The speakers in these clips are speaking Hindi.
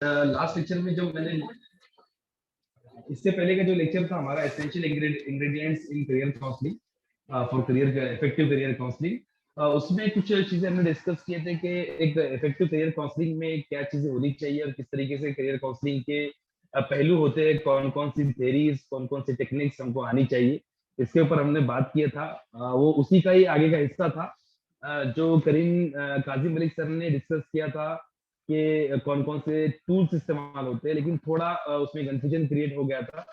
लास्ट लेक्चर में जो मैंने इससे पहले का जो लेक्चर था हमारा essential ingredients in career counselling for career effective career counselling, उसमें कुछ चीजें हमने डिस्कस किए थे कि एक इफेक्टिव करियर काउंसलिंग में क्या चीजें होनी चाहिए और किस तरीके से करियर काउंसलिंग के पहलू होते हैं, कौन कौन सी थेरीज, कौन कौन सी टेक्निक्स हमको आनी चाहिए, इसके ऊपर हमने बात किया था। वो उसी का ही आगे का हिस्सा था जो करीम काजी मलिक सर ने डिस्कस किया था कि कौन कौन से टूल्स इस्तेमाल होते हैं। लेकिन थोड़ा उसमें कंफ्यूजन क्रिएट हो गया था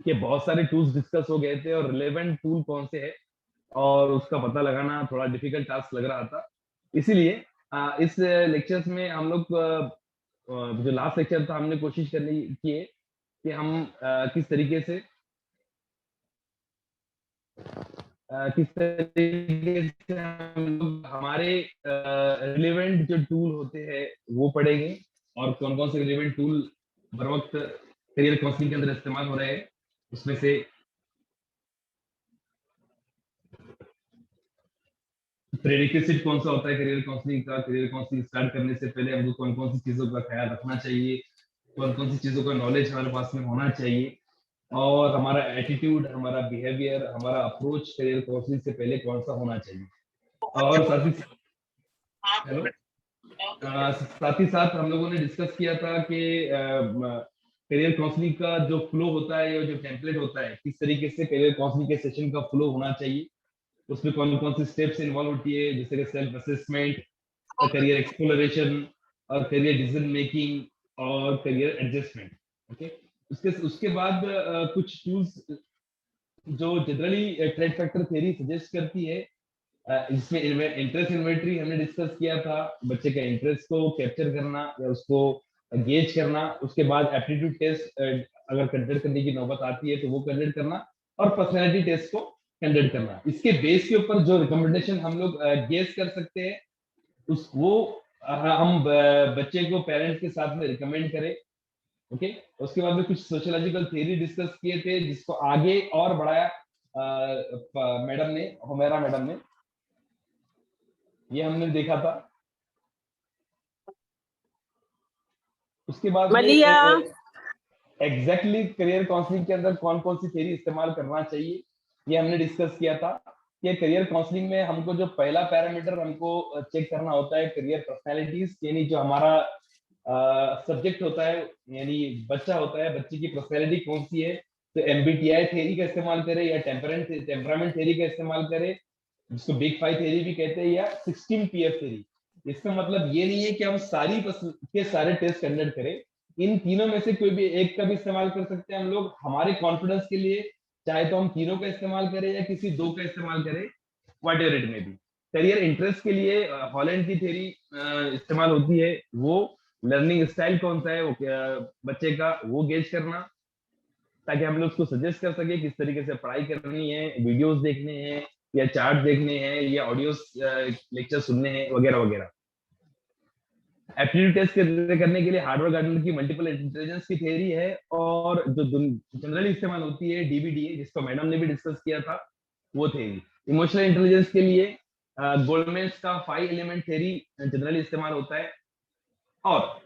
कि बहुत सारे टूल्स डिस्कस हो गए थे और रिलेवेंट टूल कौन से है और उसका पता लगाना थोड़ा डिफिकल्ट टास्क लग रहा था। इसीलिए इस लेक्चर्स में हम लोग जो लास्ट लेक्चर था हमने कोशिश करनी की है कि हम किस तरीके से हम लोग हमारे रिलेवेंट जो टूल होते हैं वो पढ़ेंगे और कौन कौन से रिलेवेंट टूल बर वक्त करियर काउंसलिंग के अंदर इस्तेमाल हो रहे हैं। उसमें से प्रेरिक्विजिट कौन सा होता है करियर काउंसलिंग का, करियर काउंसलिंग स्टार्ट करने से पहले हमको कौन कौन सी चीजों का ख्याल रखना चाहिए, कौन कौन सी चीजों का नॉलेज हमारे पास में होना चाहिए, और हमारा एटीट्यूड, हमारा बिहेवियर, हमारा अप्रोच करियर काउंसलिंग से पहले कौन सा होना चाहिए। और साथ ही हेलो साथ ही साथ हम लोगों ने डिस्कस किया था कि करियर काउंसलिंग का जो फ्लो होता है या जो टेम्पलेट होता है, किस तरीके से करियर काउंसलिंग के सेशन का फ्लो होना चाहिए, उसमें कौन कौन सी स्टेप्स इन्वॉल्व होती है, जैसे कि सेल्फ असेसमेंट, करियर एक्सप्लोरेशन और करियर डिसीजन मेकिंग और करियर एडजस्टमेंट। ओके, उसके उसके बाद कुछ टूल्स जो generally trade factor theory suggest करती है, इसमें इंटरेस्ट इन्वेंटरी हमने डिस्कस किया था, बच्चे का इंटरेस्ट को कैप्चर करना या उसको गेज करना, उसके बाद एप्टीट्यूड टेस्ट अगर कंडक्ट करने की नौबत आती है तो वो कंडक्ट करना, और पर्सनैलिटी टेस्ट को कंडक्ट करना। इसके बेस के ऊपर जो रिकमेंडेशन हम लोग गेज कर सकते हैं उस वो हम बच्चे को पेरेंट्स के साथ में रिकमेंड करें। ओके, उसके बाद में कुछ सोशियोलॉजिकल थ्योरी डिस्कस किए थे जिसको आगे और बढ़ाया मैडम ने, हुमैरा मैडम ने, ये हमने देखा था। उसके बाद में मलिया एग्जैक्टली करियर काउंसलिंग के अंदर कौन कौन सी थ्योरी इस्तेमाल करना चाहिए ये हमने डिस्कस किया था कि करियर काउंसलिंग में हमको जो पहला पैरामीटर हमको चेक करना होता है करियर पर्सनैलिटीज, यानी जो हमारा सब्जेक्ट होता है, यानी बच्चा होता है, बच्चे की पर्सनैलिटी कौन सी है। तो एमबीटीआई थ्योरी का इस्तेमाल करें या टेम्परामेंट थ्योरी का इस्तेमाल करें, जिसको बिग फाइव थ्योरी भी कहते हैं, या 16 पीएफ थ्योरी। इसका मतलब ये नहीं है कि हम सारी के सारे टेस्ट कंडक्ट करें, इन तीनों में से कोई भी एक का भी इस्तेमाल कर सकते हैं हम लोग हमारे कॉन्फिडेंस के लिए, चाहे तो हम तीनों का इस्तेमाल करें या किसी दो का इस्तेमाल करें, वट एवर इट में भी। करियर इंटरेस्ट के लिए हॉलैंड की थ्योरी इस्तेमाल होती है, वो लर्निंग स्टाइल कौन सा है वो बच्चे का वो गेज करना, ताकि हम लोग उसको सजेस्ट कर सके किस तरीके से पढ़ाई करनी है, वीडियोस देखने हैं या चार्ट देखने हैं या ऑडियोस लेक्चर सुनने हैं वगैरह वगैरह। एप्टीट्यूड टेस्ट करने के लिए हार्डवर्क गार्डनर की मल्टीपल इंटेलिजेंस की थ्योरी है, और जो जनरली इस्तेमाल होती है डीबीडीए, जिसको मैडम ने भी डिस्कस किया था, वो थ्योरी। इमोशनल इंटेलिजेंस के लिए गोल्डमैन्स का 5 एलिमेंट थ्योरी जनरली इस्तेमाल होता है। और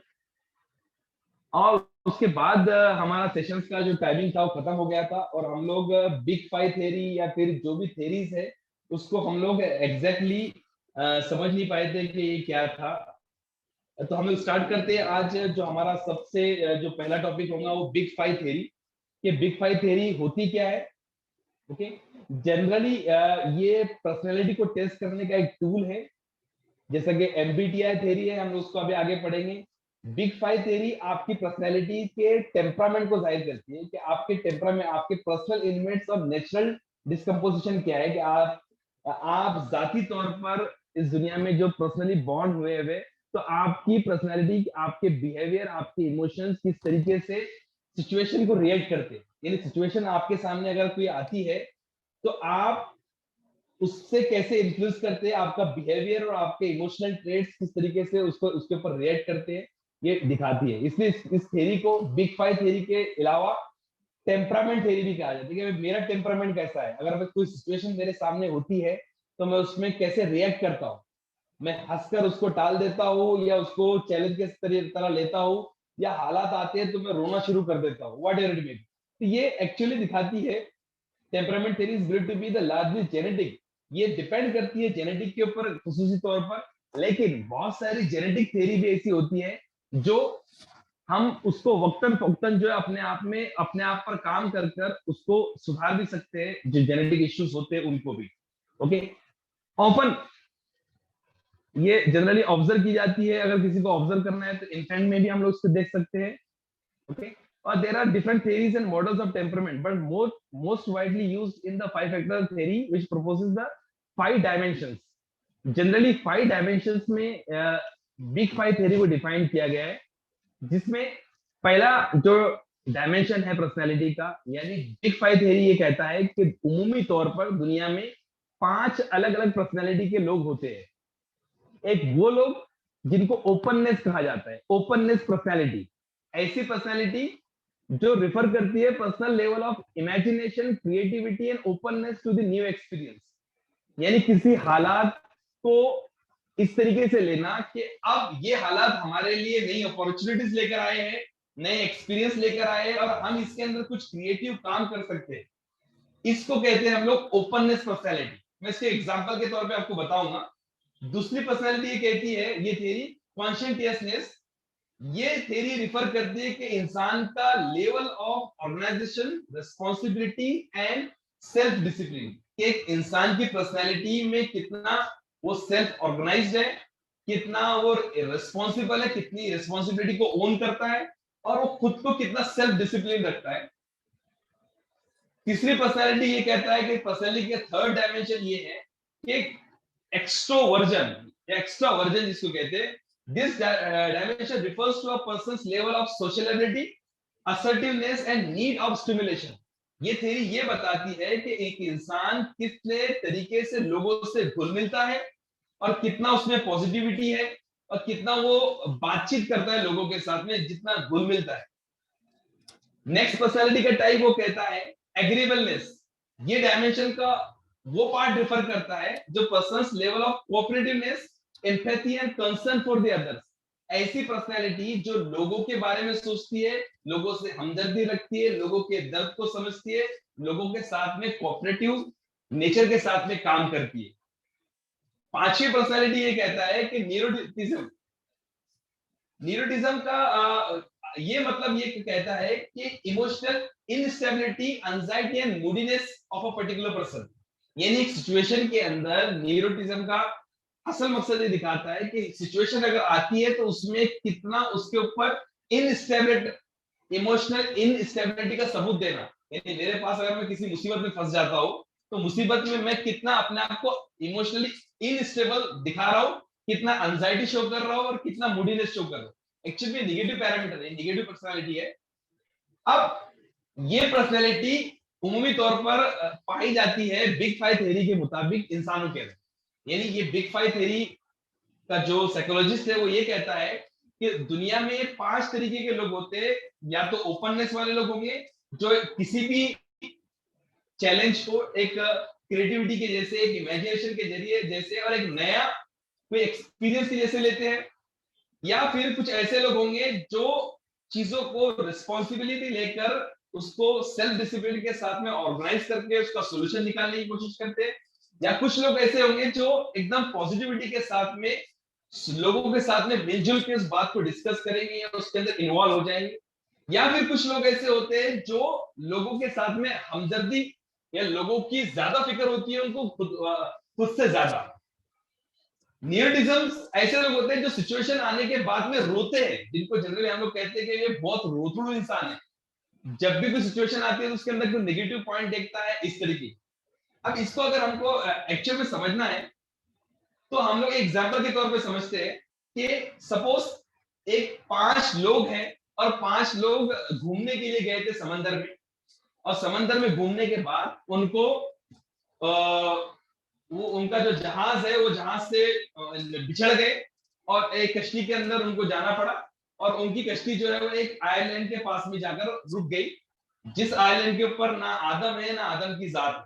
उसके बाद हमारा सेशंस का जो टाइमिंग था वो खत्म हो गया था, और हम लोग बिग फाइव थ्योरी या फिर जो भी थ्योरीज है उसको हम लोग एग्जैक्टली समझ नहीं पाए थे कि ये क्या था। तो हम लोग स्टार्ट करते हैं आज जो हमारा सबसे जो पहला टॉपिक होगा वो बिग फाइव थ्योरी। कि बिग फाइव थ्योरी होती क्या है। ओके, जनरली ये पर्सनैलिटी को टेस्ट करने का एक टूल है, जैसा कि एमबीटीआई थ्योरी है, हम उसको अभी आगे पढ़ेंगे। बिग फाइव थ्योरी आपकी पर्सनैलिटी के टेम्परामेंट को जाहिर करती है कि आपके टेम्परामेंट, आपके पर्सनल एलिमेंट्स और नेचुरल डिस्कम्पोजिशन क्या है, कि आप जाती तौर पर इस दुनिया में जो पर्सनली बॉन्ड हुए हुए, तो आपकी पर्सनैलिटी, आपके बिहेवियर, आपके इमोशंस किस तरीके से सिचुएशन को रिएक्ट करते हैं। यानी सिचुएशन आपके सामने अगर कोई आती है तो आप उससे कैसे इन्फ्लुएंस करते हैं, आपका बिहेवियर और आपके इमोशनल ट्रेट्स किस तरीके से उसको उसके ऊपर रिएक्ट करते हैं, ये दिखाती है। इसलिए इस थ्योरी को बिग फाइव थ्योरी के अलावा टेम्परामेंट थ्योरी भी कहा जाता है कि मेरा टेम्परामेंट कैसा है, अगर कोई सिचुएशन मेरे सामने होती है तो मैं उसमें कैसे रिएक्ट करता हूँ। मैं हंसकर उसको टाल देता हूँ या उसको चैलेंज के तरह लेता हूँ, या हालात आते हैं तो मैं रोना शुरू कर देता हूँ, whatever it may be. तो ये एक्चुअली दिखाती है temperament theory is build to be the largely genetic. ये डिपेंड करती है जेनेटिक के ऊपर खुसूसी तौर पर, लेकिन बहुत सारी जेनेटिक थ्योरी भी ऐसी होती है जो हम उसको वक्तन फक्तन जो है अपने आप पर काम कर कर उसको सुधार भी सकते हैं, जो जेनेटिक इश्यूज होते हैं उनको भी। ओके, ऑफन ये जनरली ऑब्जर्व की जाती है, अगर किसी को ऑब्जर्व करना है तो इन्फेंट में भी हम लोग उसको देख सकते हैं। ओके, और there are different theories and models of temperament, but most widely used in the five factor theory which proposes the five dimensions. Generally five dimensions में बिग फाइव थ्योरी को डिफाइन किया गया है, जिसमें पहला जो डायमेंशन है पर्सनालिटी का, यानी बिग फाइव थ्योरी ये कहता है कि उमूमी तौर पर दुनिया में पांच अलग अलग पर्सनालिटी के लोग होते हैं। एक वो लोग जिनको ओपननेस कहा जाता है, ओपननेस पर्सनालिटी, ऐसी पर्सनालिटी जो रिफर करती है personal level of imagination, creativity and openness to the new experience. यानी किसी हालात को इस तरीके से लेना कि अब ये हालात हमारे लिए नई अपॉर्चुनिटीज लेकर आए हैं, नए एक्सपीरियंस लेकर आए हैं, और हम इसके अंदर कुछ क्रिएटिव काम कर सकते हैं। इसको कहते हैं हम लोग ओपननेस पर्सनैलिटी। मैं इसके एग्जांपल के तौर पे आपको बताऊंगा। दूसरी पर्सनैलिटी ये कहती है, ये थ्योरी कॉन्शियसनेस, ये थ्योरी रिफर करती है कि इंसान का level of organisation, responsibility and self discipline. एक इंसान की पर्सनैलिटी में कितना वो सेल्फ ऑर्गेनाइज्ड है, कितना वो रिस्पॉन्सिबल है, कितनी रिस्पॉन्सिबिलिटी को ओन करता है, और वो खुद को कितना सेल्फ डिसिप्लिन रखता है। तीसरी पर्सनैलिटी ये कहता है कि पर्सनैलिटी का थर्ड डायमेंशन ये है कि एक्सट्रोवर्जन या एक्स्ट्रावर्जन जिसको कहते हैं, this dimension refers to a person's level of sociality, assertiveness and need of stimulation. ये थ्योरी ये बताती है कि एक इंसान कितने तरीके से लोगों से घुल मिलता है, और कितना उसमें पॉजिटिविटी है, और कितना वो बातचीत करता है लोगों के साथ में, जितना घुल मिलता है। नेक्स्ट पर्सनालिटी का टाइप वो कहता है एग्रीबलनेस। ये डायमेंशन का वो पार्ट रिफर करता है जो persons level of cooperativeness, empathy and concern for the others. ऐसी पर्सनालिटी जो लोगों के बारे में सोचती है, लोगों से हमदर्दी रखती है, लोगों के दर्द को समझती है, लोगों के साथ में कोऑपरेटिव नेचर के साथ में काम करती है। पांचवी पर्सनालिटी ये कहता है कि न्यूरोटिज्म। न्यूरोटिज्म का ये मतलब ये कहता है कि emotional instability, anxiety and मूडीनेस of a particular person. यानी एक सिचुएशन के अंदर न्यूरोटिज्म का असल मकसद ये दिखाता है कि सिचुएशन अगर आती है तो उसमें कितना उसके ऊपर इनस्टेबिलिटी, इमोशनल इनस्टेबिलिटी का सबूत देना। यानी मेरे पास अगर मैं किसी मुसीबत में फंस जाता हूँ, तो मुसीबत में मैं कितना अपने आप को इमोशनली इनस्टेबल दिखा रहा हूँ, कितना एंजाइटी शो कर रहा हूँ, और कितना मूडीनेस शो कर रहा हूँ। एक्चुअली नेगेटिव पैरामीटर है, नेगेटिव पर्सनालिटी है। अब ये पर्सनालिटी उमूमी तौर पर पाई जाती है बिग फाइव थ्योरी के मुताबिक इंसानों के अंदर। यानी ये बिग फाइव थ्योरी का जो साइकोलॉजिस्ट है वो ये कहता है कि दुनिया में पांच तरीके के लोग होते हैं। या तो ओपननेस वाले लोग होंगे जो किसी भी चैलेंज को एक क्रिएटिविटी के जैसे, एक इमेजिनेशन के जरिए जैसे, और एक नया कोई एक्सपीरियंस के जैसे लेते हैं। या फिर कुछ ऐसे लोग होंगे जो चीजों को रिस्पॉन्सिबिलिटी लेकर उसको सेल्फ डिसिप्लिन के साथ में ऑर्गेनाइज करके उसका सोल्यूशन निकालने की कोशिश करते हैं। या कुछ लोग ऐसे होंगे जो एकदम पॉजिटिविटी के साथ में लोगों के साथ में मिलजुल के उस बात को डिस्कस करेंगे या उसके अंदर इन्वॉल्व हो जाएंगे। या फिर कुछ लोग ऐसे होते हैं जो लोगों के साथ में हमदर्दी या लोगों की ज्यादा फिक्र होती है उनको खुद से ज्यादा। न्यूरोटिज्म ऐसे लोग होते हैं जो सिचुएशन आने के बाद में रोते हैं, जिनको जनरली हम लोग कहते हैं कि ये बहुत रोतड़ू इंसान है। जब भी कोई सिचुएशन आती है तो उसके अंदर कोई नेगेटिव पॉइंट देखता है, इस तरीके। अब इसको अगर हमको एक्चुअल में समझना है तो हम लोग एग्जाम्पल के तौर पे समझते हैं कि सपोज एक पांच लोग हैं, और पांच लोग घूमने के लिए गए थे समंदर में, और समंदर में घूमने के बाद उनको वो उनका जो जहाज है वो जहाज से बिछड़ गए, और एक कश्ती के अंदर उनको जाना पड़ा। और उनकी कश्ती जो है वो एक आइलैंड के पास में जाकर रुक गई, जिस आइलैंड के ऊपर ना आदम है ना आदम की जात है।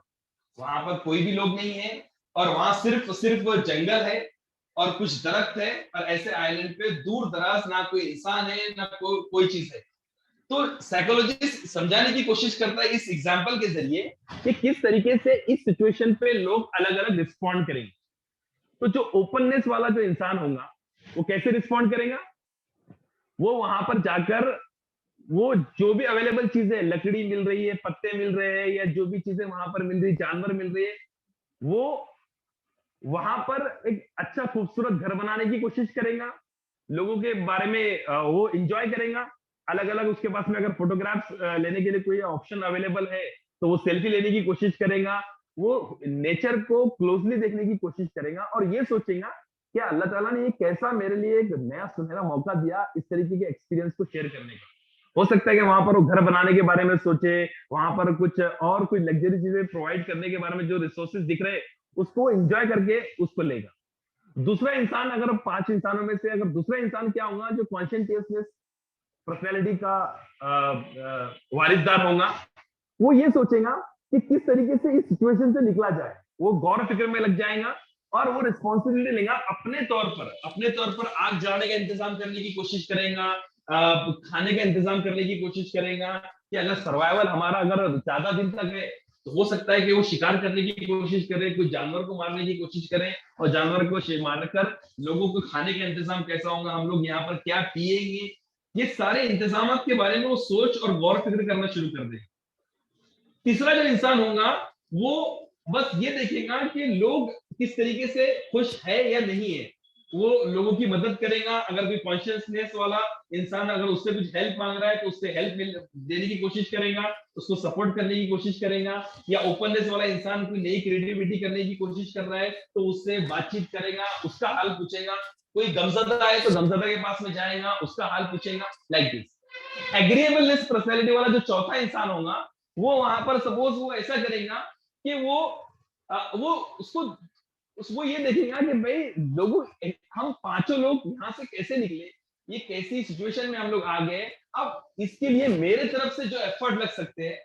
वहां पर कोई भी लोग नहीं है, और वहां सिर्फ सिर्फ जंगल है, और कुछ दरख्त है, और ऐसे आइलैंड पे दूर दराज ना कोई इंसान है ना कोई चीज है। तो साइकोलॉजिस्ट समझाने की कोशिश करता है इस एग्जाम्पल के जरिए कि किस तरीके से इस सिचुएशन पे लोग अलग अलग रिस्पॉन्ड करेंगे। तो जो ओपननेस वाला जो इंसान होगा वो कैसे रिस्पॉन्ड करेगा, वो वहां पर जाकर वो जो भी अवेलेबल चीजें, लकड़ी मिल रही है, पत्ते मिल रहे हैं, या जो भी चीजें वहां पर मिल रही, जानवर मिल रही है, वो वहां पर एक अच्छा खूबसूरत घर बनाने की कोशिश करेगा, लोगों के बारे में वो इंजॉय करेगा। अलग अलग उसके पास में अगर फोटोग्राफ्स लेने के लिए कोई ऑप्शन अवेलेबल है तो वो सेल्फी लेने की कोशिश करेगा, वो नेचर को क्लोजली देखने की कोशिश करेगा और ये सोचेगा कि अल्लाह ताला ने ये कैसा मेरे लिए एक नया सुनहरा मौका दिया इस तरीके के एक्सपीरियंस को शेयर करने का। हो सकता है कि वहां पर वो घर बनाने के बारे में सोचे, वहां पर कुछ और कोई लग्जरी चीजें प्रोवाइड करने के बारे में, जो रिसोर्सेज दिख रहे उसको एंजॉय करके उसको लेगा। दूसरा इंसान, अगर 5 इंसानों में से अगर दूसरा इंसान क्या होगा, जो कॉन्शियसनेस पर्सनैलिटी का वारिसदार होगा, वो ये सोचेगा कि किस तरीके से इस सिचुएशन से निकला जाए। वो गौर फिक्र में लग जाएगा और वो रिस्पॉन्सिबिलिटी लेगा अपने तौर पर आग जलाने का इंतजाम करने की कोशिश करेगा, खाने का इंतजाम करने की कोशिश करेगा कि अगर सर्वाइवल हमारा अगर ज्यादा दिन तक है तो हो सकता है कि वो शिकार करने की कोशिश करे, कुछ जानवर को मारने की कोशिश करें, और जानवर को मारकर लोगों को खाने का इंतजाम कैसा होगा, हम लोग यहाँ पर क्या पिएंगे, ये सारे इंतजाम के बारे में वो सोच और गौर फिक्र करना शुरू कर दे। तीसरा जो इंसान होगा वो बस ये देखेगा कि लोग किस तरीके से खुश है या नहीं है, वो लोगों की मदद करेगा। अगर कोई कॉन्शियसनेस वाला इंसान अगर उससे कुछ हेल्प मांग रहा है तो उससे हेल्प देने की कोशिश करेगा, उसको सपोर्ट करने की कोशिश करेगा। या ओपननेस वाला इंसान कोई नई क्रिएटिविटी करने की कोशिश कर रहा है तो उससे बातचीत करेगा, उसका हाल पूछेगा। कोई गमजदा है तो गमजदा के पास में जाएगा, उसका हाल पूछेगा, लाइक दिस। एग्रीएबलनेस पर्सनैलिटी वाला जो चौथा इंसान होगा, वो वहां पर सपोज वो ऐसा करेगा कि वो उसको ये देखेगा कि भाई लोगों, हम पांचों लोग यहाँ से कैसे निकले, ये कैसी सिचुएशन में हम लोग आ गए, अब इसके लिए मेरे तरफ से जो एफर्ट लग सकते हैं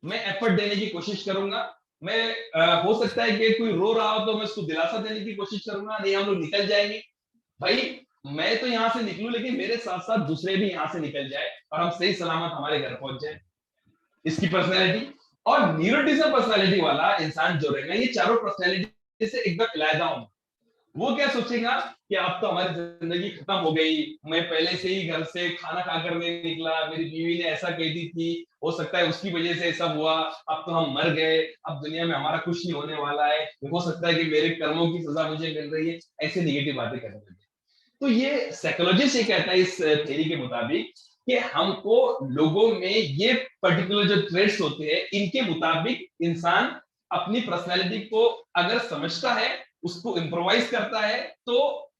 मैं एफर्ट देने की कोशिश करूंगा। मैं हो सकता है कि कोई रो रहा हो तो मैं उसको दिलासा देने की कोशिश करूंगा, नहीं हम लोग निकल जाएंगे भाई, मैं तो यहाँ से निकलूं लेकिन मेरे साथ साथ दूसरे भी यहाँ से निकल जाए और हम सही सलामत हमारे घर पहुंच जाए। इसकी पर्सनैलिटी। और न्यूरोटिज्म पर्सनैलिटी वाला इंसान जो रहेगा, ये चारों पर्सनैलिटी से एकदम अलग होगा। वो क्या सोचेगा कि अब तो हमारी जिंदगी खत्म हो गई, मैं पहले से ही घर से खाना खाकर नहीं निकला, मेरी बीवी ने ऐसा कह दी थी, हो सकता है उसकी वजह से ऐसा हुआ, अब तो हम मर गए, अब दुनिया में हमारा कुछ नहीं होने वाला है, हो सकता है कि मेरे कर्मों की सजा मुझे मिल रही है, ऐसे निगेटिव बातें करने लगे। तो ये साइकोलॉजिस्ट ये कहता है इस थ्योरी के मुताबिक कि हमको लोगों में ये पर्टिकुलर जो ट्रेड्स होते हैं इनके मुताबिक इंसान अपनी पर्सनैलिटी को अगर समझता है, उसको इम्प्रोवाइज करता है, तो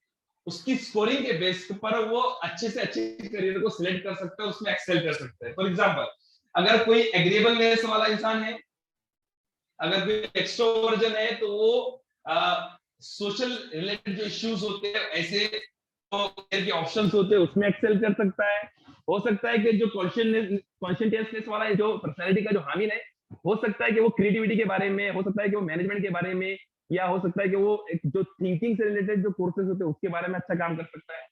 उसकी स्कोरिंग के बेस पर वो अच्छे से अच्छे करियर को सिलेक्ट कर सकता है, उसमें एक्सेल कर सकता है। फॉर एग्जाम्पल, अगर कोई एग्रीएबलनेस वाला इंसान है, अगर कोई एक्सट्रोवर्जन है, तो वो सोशल रिलेटेड जो इश्यूज होते हैं ऐसे तो के ऑप्शंस होते हैं उसमें एक्सेल कर सकता है। हो सकता है कि जो कॉन्शियसनेस वाला जो पर्सनैलिटी का जो हामिल है, हो सकता है कि वो क्रिएटिविटी के बारे में, हो सकता है कि वो मैनेजमेंट के बारे में, या हो सकता है कि वो एक जो थिंकिंग से रिलेटेड जो कोर्सेज होते हैं उसके बारे में अच्छा काम कर सकता है।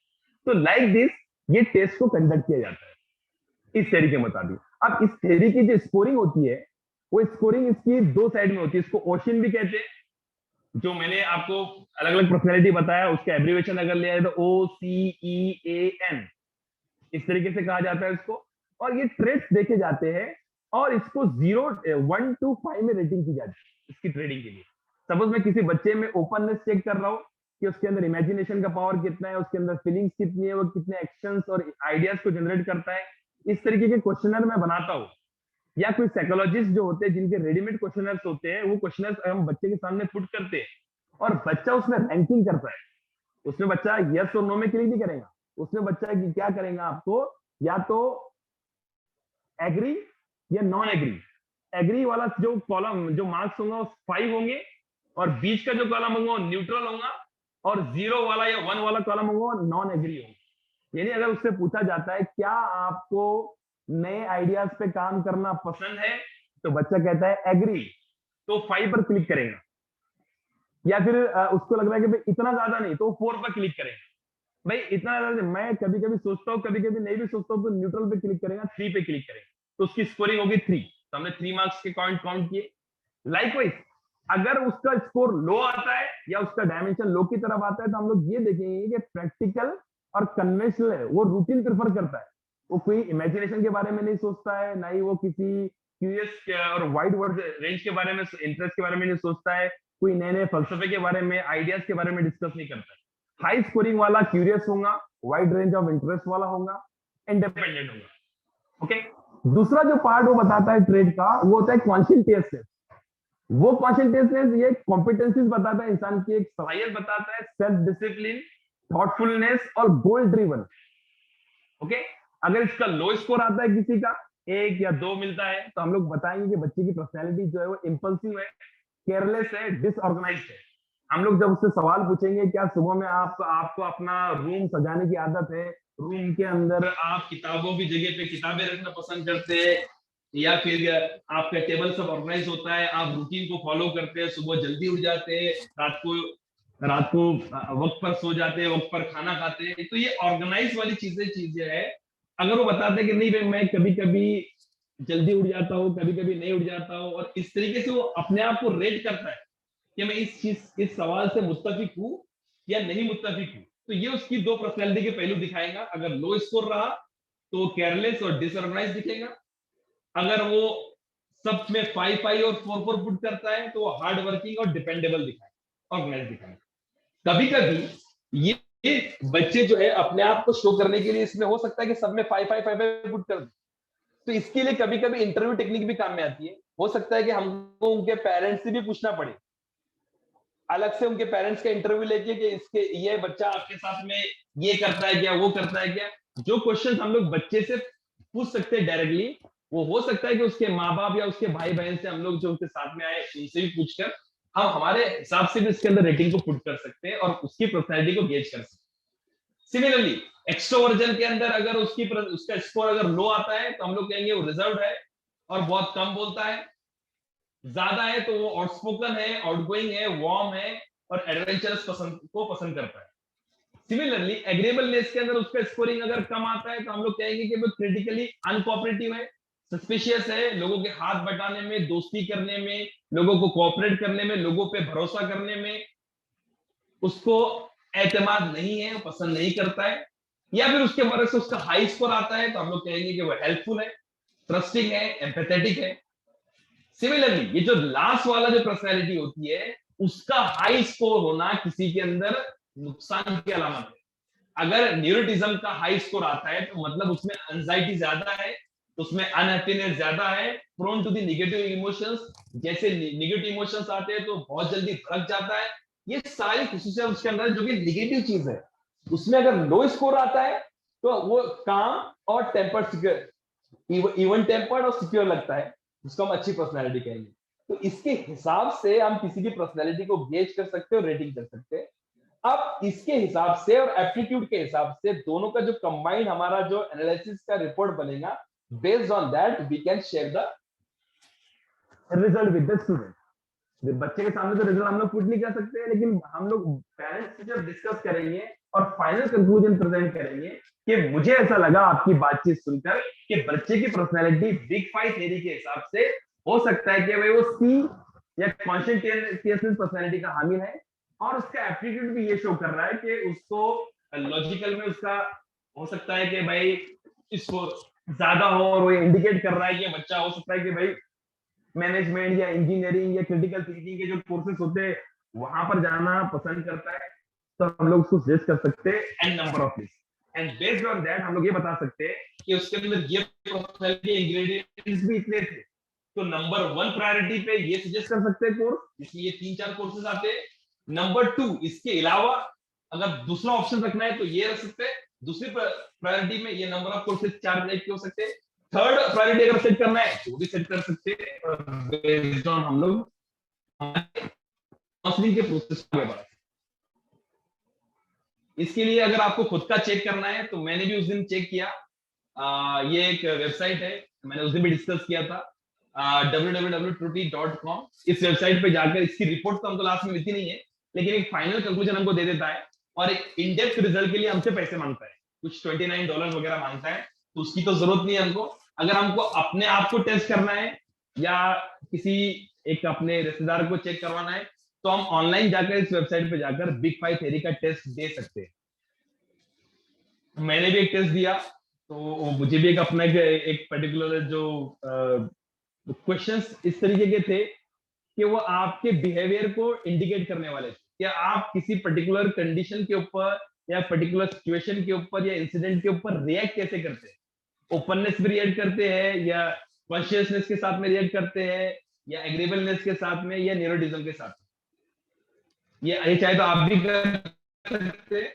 तो लाइक दिस ये टेस्ट को कंडक्ट किया जाता है इस थ्योरी के मुताबिक। अब इस थ्योरी की जो स्कोरिंग होती है, वो स्कोरिंग इसकी दो साइड में होती है। इसको ओशन भी कहते हैं, जो मैंने आपको अलग अलग पर्सनैलिटी बताया उसका एब्रीवेशन अगर लिया है तो OCEAN, इस तरीके से कहा जाता है इसको। और ये ट्रेड्स देखे जाते हैं और इसको 1 to 5 में रेटिंग की जाती है इसकी ट्रेडिंग के लिए। सपोज मैं किसी बच्चे में ओपननेस चेक कर रहा हूँ कि उसके अंदर इमेजिनेशन का पावर कितना है, उसके अंदर फीलिंग्स कितनी है, वो कितने एक्शंस और आइडियाज को जनरेट करता है, इस तरीके के क्वेश्चनर मैं बनाता हूँ। या कोई साइकोलॉजिस्ट जो होते हैं जिनके रेडीमेड क्वेश्चनर्स होते हैं, वो क्वेश्चनर्स हम बच्चे के सामने पुट करते हैं और बच्चा उसमें रैंकिंग करता है। उसमें बच्चा यस और नो में क्लिक नहीं करेगा, उसमें बच्चा क्या करेगा, आपको या तो एग्री या नॉन एग्री। एग्री वाला जो कॉलम जो मार्क्स होंगे वो 5 होंगे, और बीच का जो कॉलम होगा वो न्यूट्रल होगा, और 0 वाला या 1 वाला कॉलम होगा वो नॉन एग्री होगा। यानी अगर उससे पूछा जाता है क्या आपको नए आइडियाज पे काम करना पसंद है, तो बच्चा कहता है एग्री, तो 5 पर क्लिक करेगा। या फिर उसको लग रहा है कि भाई इतना ज्यादा नहीं, तो वो 4 पर क्लिक करेगा। भाई इतना ज्यादा नहीं, मैं कभी कभी सोचता हूँ, कभी कभी नहीं भी सोचता हूँ, तो न्यूट्रल पे क्लिक करेगा, 3 पे क्लिक करेगा, तो उसकी स्कोरिंग होगी 3। तो हमने 3 मार्क्स के पॉइंट काउंट किए। लाइकवाइज अगर उसका स्कोर लो आता है या उसका डायमेंशन लो की तरफ आता है, तो हम लोग ये देखेंगे कि प्रैक्टिकल और कन्वेंशनल है, वो रूटीन प्रेफर करता है। वो कोई इमेजिनेशन के बारे में नहीं सोचता है, ना ही वो किसी क्यूरियस और वाइड वर्ड रेंज के बारे में, इंटरेस्ट के बारे में नहीं सोचता है, कोई नए नए फलसफे के बारे में, आइडियाज के बारे में डिस्कस नहीं करता है। हाई स्कोरिंग वाला क्यूरियस होगा, वाइड रेंज ऑफ इंटरेस्ट वाला होगा, इंडिपेंडेंट होगा। ओके। दूसरा जो पार्ट वो बताता है ट्रेड का, वो होता है कॉन्शियसनेस। वो कॉन्शियसनेस ये कॉम्पिटेंसीज बताता है, इंसान की एक सलाहियत बताता है, सेल्फ डिसिप्लिन, थॉटफुलनेस और गोल ड्रिवन। ओके। अगर इसका लो स्कोर आता है किसी का, 1 या 2 मिलता है, तो हम लोग बताएंगे कि बच्चे की पर्सनैलिटी जो है वो इंपल्सिव है, केयरलेस है, डिसऑर्गेनाइज्ड है। हम लोग जब उससे सवाल पूछेंगे, क्या सुबह में आपको अपना रूम सजाने की आदत है, रूम के अंदर आप किताबों की जगह पे किताबें रखना पसंद करते हैं, या फिर आपका टेबल सब ऑर्गेनाइज होता है, आप रूटीन को फॉलो करते हैं, सुबह जल्दी उठ जाते हैं, रात को वक्त पर सो जाते हैं, वक्त पर खाना खाते हैं, तो ये ऑर्गेनाइज वाली चीजें है। अगर वो बताते हैं कि नहीं भाई मैं कभी कभी जल्दी उठ जाता हूँ, कभी कभी नहीं उठ जाता हूँ, और इस तरीके से वो अपने आप को रेट करता है कि मैं इस सवाल से मुत्तफिक हूँ या नहीं मुत्तफिक हूँ, तो ये उसकी दो पर्सनैलिटी के पहलू दिखाएगा। अगर लो स्कोर रहा तो केयरलेस और डिसऑर्गेनाइज दिखेगा। अगर वो सब में 5 और 4 पुट करता है तो वो हार्ड वर्किंग और डिपेंडेबल दिखाएगा, ऑर्गेनाइज दिखाएगा। कभी कभी ये बच्चे जो है अपने आप को शो करने के लिए इसमें हो सकता है कि सब में 5 पुट कर दे, तो इसके लिए कभी कभी इंटरव्यू टेक्निक भी काम में आती है। हो सकता है कि हमको उनके पेरेंट्स से भी पूछना पड़े, अलग से उनके पेरेंट्स का इंटरव्यू लेके कि इसके ये बच्चा आपके साथ में ये करता है क्या, वो करता है क्या। जो क्वेश्चन हम लोग बच्चे से पूछ सकते हैं डायरेक्टली, वो हो सकता है कि उसके माँ बाप या उसके भाई बहन से हम लोग जो उसके साथ में आए उनसे भी पूछकर हम हमारे हिसाब से भी इसके अंदर रेटिंग को पुट कर सकते हैं और उसकी पर्सनैलिटी को गेज कर सकते हैं। सिमिलरली एक्सट्रोवर्जन के अंदर अगर उसका स्कोर अगर लो आता है, तो हम लोग कहेंगे वो रिजर्व है और बहुत कम बोलता है। ज्यादा है तो वो आउटस्पोकन है, आउटगोइंग है, वार्म है और एडवेंचरस पसंद करता है। सिमिलरली एग्रीएबलनेस के अंदर उसका स्कोरिंग अगर कम आता है, तो हम लोग कहेंगे कि वो क्रिटिकली अनकोऑपरेटिव है, सस्पिशियस है, लोगों के हाथ बटाने में, दोस्ती करने में, लोगों को कोऑपरेट करने में, लोगों पे भरोसा करने में उसको एतमाद नहीं है, पसंद नहीं करता है। या फिर उसके वजह से उसका हाई स्कोर आता है, तो हम लोग कहेंगे कि वो हेल्पफुल है, ट्रस्टिंग है, एम्पैथेटिक है। सिमिलरली ये जो लास्ट वाला जो पर्सनैलिटी होती है, उसका हाई स्कोर होना किसी के अंदर नुकसान की अलामत है। अगर न्यूरोटिज्म का हाई स्कोर आता है, तो मतलब उसमें एंजाइटी ज्यादा है, उसमें अनहैप्पीनेस ज्यादा है, prone to the negative emotions. जैसे नेगेटिव इमोशंस आते हैं तो बहुत जल्दी भड़क जाता है। ये सारी खुसूसियात उसके अंदर जो कि नेगेटिव चीज है। उसमें अगर लो स्कोर आता है, तो वो काम और टेम्पर्ड सिक्योर, इवन टेम्पर्ड और सिक्योर लगता है, जिसको हम अच्छी पर्सनैलिटी कहेंगे। तो इसके हिसाब से हम किसी की पर्सनैलिटी को गेज कर सकते हैं और रेटिंग कर सकते हैं। अब इसके हिसाब से और एप्टीट्यूड के हिसाब से दोनों का जो कंबाइंड हमारा जो एनालिसिस का रिपोर्ट बनेगा, based on that we can share the result with the student. बच्चे के सामने तो रिजल्ट हम लोग पुट नहीं कर सकते हैं, लेकिन हम लोग पेरेंट्स से जब डिस्कस करेंगे और फाइनल कंक्लूजन प्रेजेंट करेंगे कि मुझे ऐसा लगा आपकी बातचीत सुनकर कि बच्चे की पर्सनैलिटी बिग 5 थ्योरी के हिसाब से हो सकता है कि भाई वो सी या कॉन्शियसनेस पर्सनैलिटी का हामिल है, और उसका एप्टीट्यूड भी ये शो कर रहा है कि उसको लॉजिकल में उसका हो सकता है कि भाई इसको ज्यादा हो, और वो इंडिकेट कर रहा है कि बच्चा हो सकता है कि भाई मैनेजमेंट या इंजीनियरिंग या क्रिटिकल थिंकिंग के जो कोर्सेज होते हैं वहां पर जाना पसंद करता है। तो हम लोग उसको सजेस्ट कर सकते हैं an number of list, and based on that हम लोग ये बता सकते हैं कि उसके अंदर ये इंग्रेडिएंट्स भी इतने थे, तो नंबर 1 प्रायोरिटी पे ये सजेस्ट कर सकते हैं कोर्स जिसमें ये 3-4 कोर्सेज आते हैं। नंबर 2 इसके अलावा अगर दूसरा ऑप्शन रखना है तो ये रख सकते हैं। दूसरी प्रायोरिटी में ये नंबर ऑफ कोर्सेज 4 टाइप के हो सकते हैं। थर्ड प्रायोरिटी अगर सेट करना है तो भी सेट कर सकते हैं, बेस्ड ऑन हम लोग काउंसलिंग के प्रोसेस के बाद। इसके लिए अगर आपको खुद का चेक करना है, तो मैंने भी उस दिन चेक किया। ये एक वेबसाइट है, मैंने उस दिन भी डिस्कस किया था, www.truty.com। इस वेबसाइट पे जाकर इसकी रिपोर्ट तो हमको लास्ट में मिलती नहीं है, लेकिन एक फाइनल कंक्लूजन हमको दे देता है और एक इनडेप्थ रिजल्ट के लिए हमसे पैसे मांगता है, कुछ $29 वगैरह मांगता है, तो उसकी तो जरूरत नहीं है हमको। अगर हमको अपने आप को टेस्ट करना है या किसी एक अपने रिश्तेदार को चेक करवाना है, तो हम ऑनलाइन जाकर इस वेबसाइट पे जाकर बिग फाइव थ्योरी का टेस्ट दे सकते हैं। मैंने भी एक टेस्ट दिया, तो मुझे भी एक अपना एक पर्टिकुलर जो क्वेश्चंस इस तरीके के थे कि वो आपके बिहेवियर को इंडिकेट करने वाले थे, कि आप किसी पर्टिकुलर कंडीशन के ऊपर या पर्टिकुलर सिचुएशन के ऊपर या इंसिडेंट के ऊपर रिएक्ट कैसे करते हैं। ओपननेस में रिएक्ट करते हैं या कॉन्शियसनेस के साथ में रिएक्ट करते हैं या एग्रीबलनेस के साथ में या न्यूरोटिज्म के साथ में। ये चाहे तो आप भी कर सकते हैं।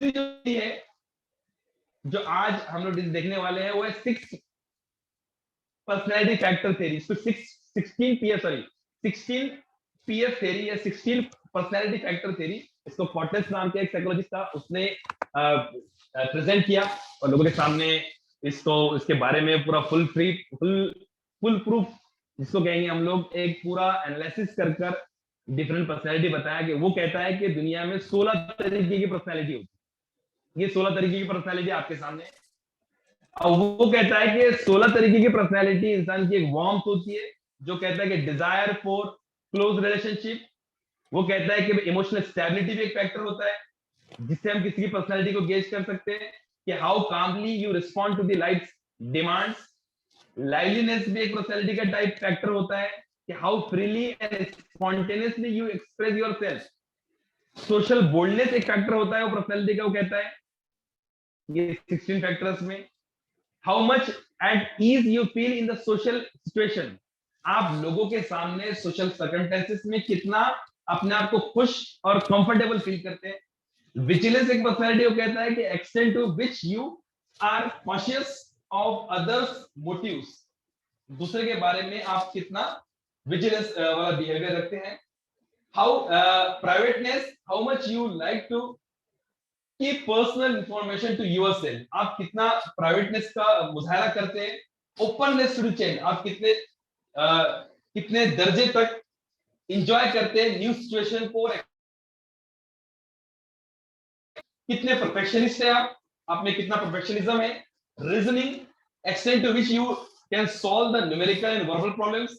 जो है जो आज हम लोग देखने वाले हैं वो है 6 पर्सनैलिटी फैक्टर थ्योरी, इसको 16 पीएफ सॉरी 16 पीएफ थ्योरी या 16 पर्सनैलिटी फैक्टर थ्योरी, इसको फॉर्टेस नाम के एक साइकोलॉजिस्ट था, उसने प्रेजेंट किया और लोगों के सामने इसको इसके बारे में पूरा फुल प्रूफ जिसको कहेंगे हम लोग, एक पूरा एनालिसिस कर कर डिफरेंट पर्सनैलिटी बताया कि वो कहता है कि दुनिया में 16 तरीके की पर्सनैलिटी होती है। ये 16 तरीके की पर्सनैलिटी आपके सामने है। और वो कहता है कि 16 तरीके की पर्सनैलिटी इंसान की एक वार्मथ होती है, जो कहता है कि डिजायर फॉर क्लोज रिलेशनशिप। वो कहता है कि इमोशनल स्टेबिलिटी भी एक फैक्टर होता है जिससे हम किसी की पर्सनैलिटी को गेज कर सकते हैं कि how calmly you respond to the life demands. Liveliness भी एक पर्सनैलिटी का टाइप फैक्टर होता है कि how freely and spontaneously you express yourself. Social boldness एक फैक्टर होता है वो पर्सनैलिटी का, वो कहता है ये 16 फैक्टर्स में। How much at ease you feel in the social situation, आप लोगों के सामने सोशल सर्कमस्टेंसेस में कितना अपने आप को खुश और कंफर्टेबल फील करते हैं। विजिलेंस एक पर्सनैलिटी को कहता है कि extent to which you are conscious of others motives, दूसरे के बारे में आप कितना विजिलेंस वाला बिहेवियर रखते हैं। How privateness, how much you like to keep personal information to yourself, आप कितना प्राइवेटनेस का मुजाहरा करते हैं। ओपननेस टू चेंज, आप कितने दर्जे तक इंजॉय करते हैं न्यू सिचुएशन को, कितने परफेक्शनिस्ट है आप में कितना परफेक्शनिज्म है। Reasoning, extent to which you can solve the numerical and verbal problems.